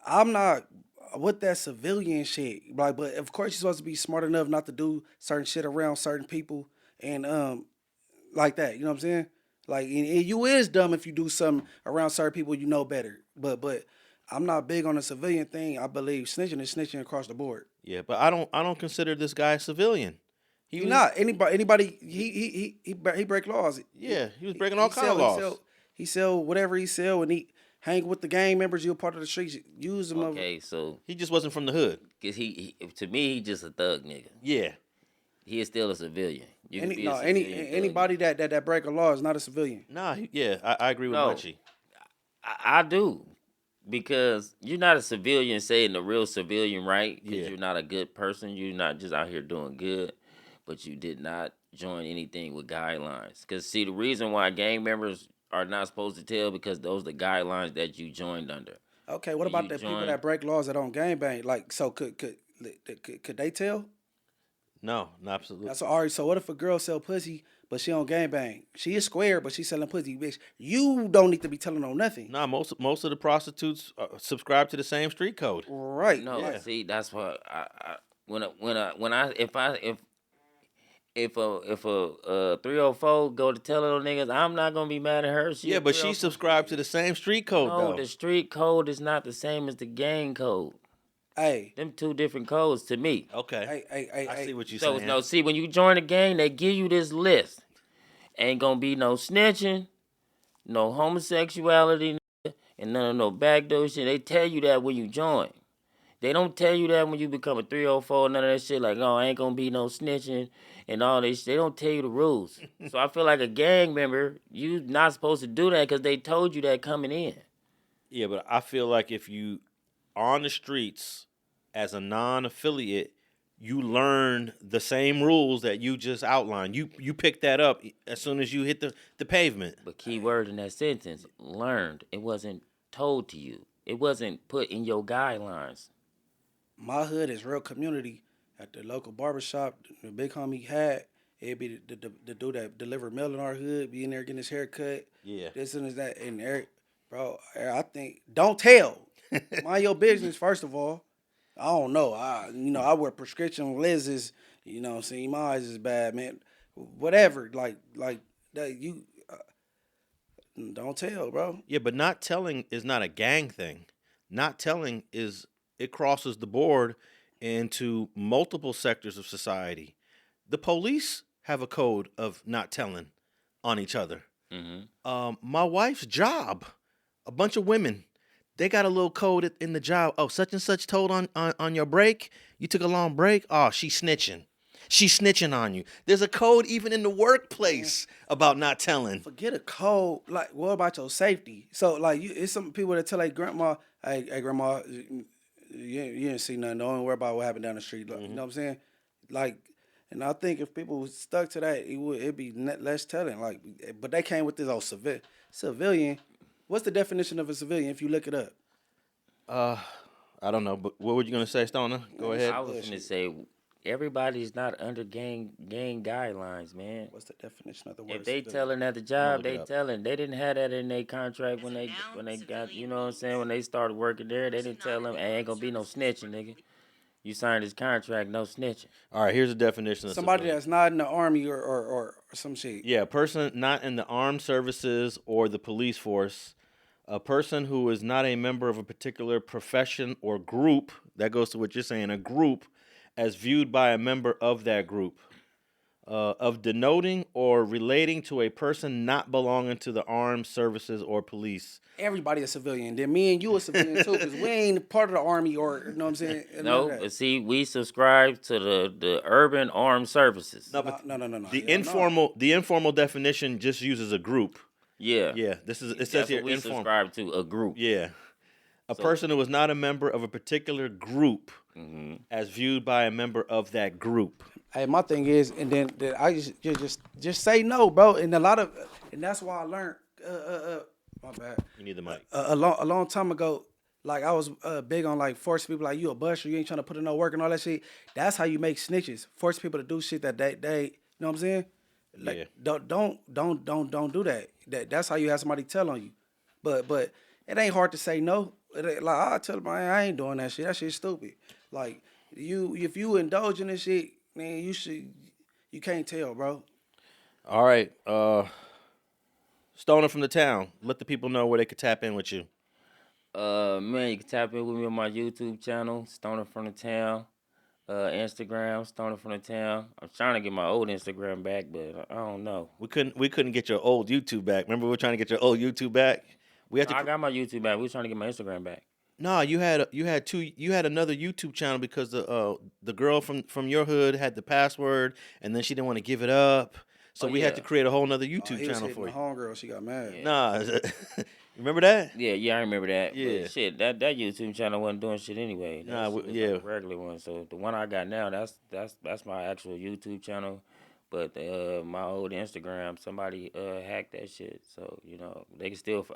I'm not with that civilian shit. Like, but of course you're supposed to be smart enough not to do certain shit around certain people and like that. You know what I'm saying? Like, and you is dumb if you do something around certain people you know better. But I'm not big on the civilian thing. I believe snitching is snitching across the board. Yeah, but I don't consider this guy a civilian. He not anybody. He break laws. Yeah, he was breaking all kind of laws. He sell whatever he sell, and he hang with the gang members. You're part of the streets. Use them. Okay, so He just wasn't from the hood. cause he to me he just a thug nigga. Yeah. He is still a civilian. You can be a civilian thug. Anybody that break a law is not a civilian. Nah, I agree with No. Munchie. I do. Because you're not a civilian saying the real civilian, right? Because Yeah. you're not a good person. You're not just out here doing good. But you did not join anything with guidelines. Because, see, the reason why gang members are not supposed to tell because those are the guidelines that you joined under. Okay, what about You the people join- that break laws that don't gangbang? Like, so could they tell? No, absolutely. That's all right. So what if a girl sell pussy but she don't gangbang? She is square but she selling pussy, bitch. You don't need to be telling on nothing. Nah, most of the prostitutes subscribe to the same street code. Right. No, yeah. see, that's what if a 304 go to tell on niggas, I'm not gonna be mad at her. Yeah, but she subscribed to the same street code No, though. the street code is not the same as the gang code. Hey. Them two different codes to me. Okay. Hey. I see what you're So saying. no, see, when you join the gang, they give you this list. Ain't gonna be no snitching, no homosexuality, and none of no backdoor shit. They tell you that when you join. They don't tell you that when you become a 304, none of that shit. Like, oh, ain't gonna be no snitching and all this. They don't tell you the rules. So I feel like a gang member, you not supposed to do that because they told you that coming in. Yeah, but I feel like if you on the streets as a non-affiliate, you learn the same rules that you just outlined. You pick that up as soon as you hit the pavement. But key word in that sentence, learned. It wasn't told to you. It wasn't put in your guidelines. My hood is real community. At the local barbershop, the big homie had, it'd be the dude that delivered mail in our hood, be in there getting his hair cut. Yeah. This and that. And Eric, bro, I think, don't tell. Mind your business, first of all. I don't know. I wear prescription lenses. You know what I'm saying? My eyes is bad, man. Whatever. Like that, you don't tell, bro. Yeah, but not telling is not a gang thing. Not telling it crosses the board into multiple sectors of society. The police have a code of not telling on each other. Mm-hmm. My wife's job, a bunch of women, they got a little code in the job. Oh, such and such told on your break. You took a long break. Oh, she's snitching. She's snitching on you. There's a code even in the workplace about not telling. Forget a code. Like, what about your safety? So, like, it's some people that tell, like, grandma, hey, grandma, you didn't see nothing. Don't worry about what happened down the street. Like, You know what I'm saying? Like, and I think if people stuck to that, it'd be less telling. Like, but they came with this old civilian. What's the definition of a civilian if you look it up? I don't know, but what were you gonna say, Stonah? Go ahead. I was going to say, everybody's not under gang guidelines, man. What's the definition of the word? If they civilian? telling at the job, look they it up. telling. They didn't have that in their contract when they got, you know what I'm saying, when they started working there. They didn't tell them, hey, ain't gonna be no snitching, nigga. You signed this contract, no snitching. All right, here's a definition of Somebody civilian. that's not in the army or some shit. Yeah, a person not in the armed services or the police force, a person who is not a member of a particular profession or group, that goes to what you're saying, a group, as viewed by a member of that group, of denoting or relating to a person not belonging to the armed services or police. Everybody a civilian. Then me and you a civilian too, because we ain't part of the army or, you know what I'm saying? No, but see, we subscribe to the urban armed services. No, but No. the Hell no. informal definition just uses a group. Yeah. Yeah, it says That's here what we informal. subscribe to, a group. Yeah. A person who is not a member of a particular group Mm-hmm. as viewed by a member of that group. Hey, my thing is, and then I just say no, bro. And that's why I learned. My bad. You need the mic. A long time ago, like I was big on like forcing people like you a buster, you ain't trying to put in no work and all that shit. That's how you make snitches. Force people to do shit that they you know what I'm saying? Like Yeah. don't do that. That's how you have somebody tell on you. But it ain't hard to say no. It ain't, like I tell them I ain't doing that shit. That shit's stupid. Like if you indulge in this shit, man, you can't tell, bro. All right. Stonah from the town. Let the people know where they could tap in with you. Man, you can tap in with me on my YouTube channel, Stonah from the Town. Instagram, Stonah from the Town. I'm trying to get my old Instagram back, but I don't know. We couldn't get your old YouTube back. Remember we were trying to get your old YouTube back? We had I got my YouTube back. We were trying to get my Instagram back. No, you had another YouTube channel because the girl from your hood had the password and then she didn't want to give it up. So we had to create a whole nother YouTube channel for you. The homegirl, she got mad. Yeah. Nah, remember that? Yeah, I remember that. Yeah. But shit, that YouTube channel wasn't doing shit anyway. Nah, That shit was like a regular one. So the one I got now, that's my actual YouTube channel. But my old Instagram, somebody hacked that shit. So they can still.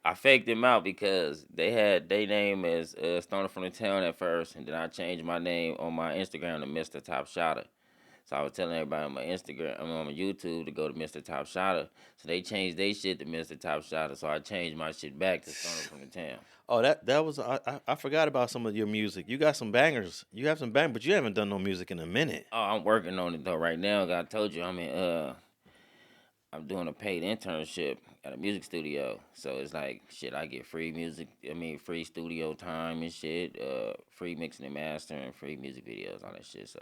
I faked them out because they had their name as Stonah from the Town at first, and then I changed my name on my Instagram to Mr. Top Shotter. So I was telling everybody on my Instagram, on my YouTube to go to Mr. Top Shotter. So they changed their shit to Mr. Top Shotter. So I changed my shit back to Stonah from the Town. Oh, that was I forgot about some of your music. You got some bangers. You have some bangers, but you haven't done no music in a minute. Oh, I'm working on it though right now. I told you, I'm doing a paid internship at a music studio. So it's like shit, I get free music. Free studio time and shit. Free mixing and mastering, free music videos, all that shit. So.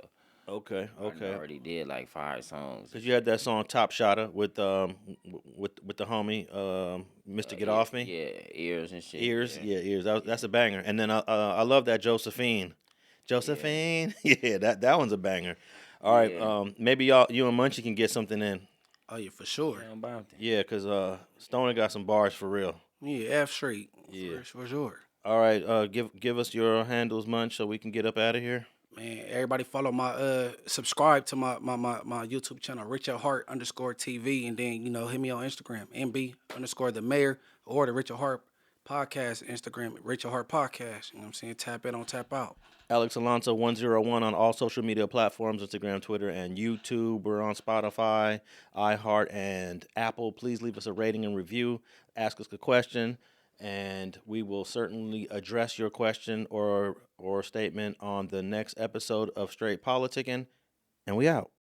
Okay. I already did like 5 songs. Cause you had that song "Top Shotter" with the homie Mr. Get Off Me. Yeah, ears and shit. Ears, yeah, ears. That's a banger. And then I love that Josephine. Yeah, that one's a banger. All right, Yeah. maybe you and Munchie can get something in. Oh yeah, for sure. Yeah, I'm about to. Yeah, cause Stonah got some bars for real. Yeah, F Street. Yeah. For sure. All right, give us your handles, Munch, so we can get up out of here. Man, everybody follow my subscribe to my YouTube channel, Richard Hart _TV, and then hit me on Instagram, MB_the mayor, or the Richard Hart podcast Instagram, Richard Hart podcast. You know what I'm saying? Tap in on tap out. Alex Alonso 101 on all social media platforms, Instagram, Twitter, and YouTube. We're on Spotify, iHeart, and Apple. Please leave us a rating and review. Ask us a question, and we will certainly address your question or statement on the next episode of Straight Politicking. And we out.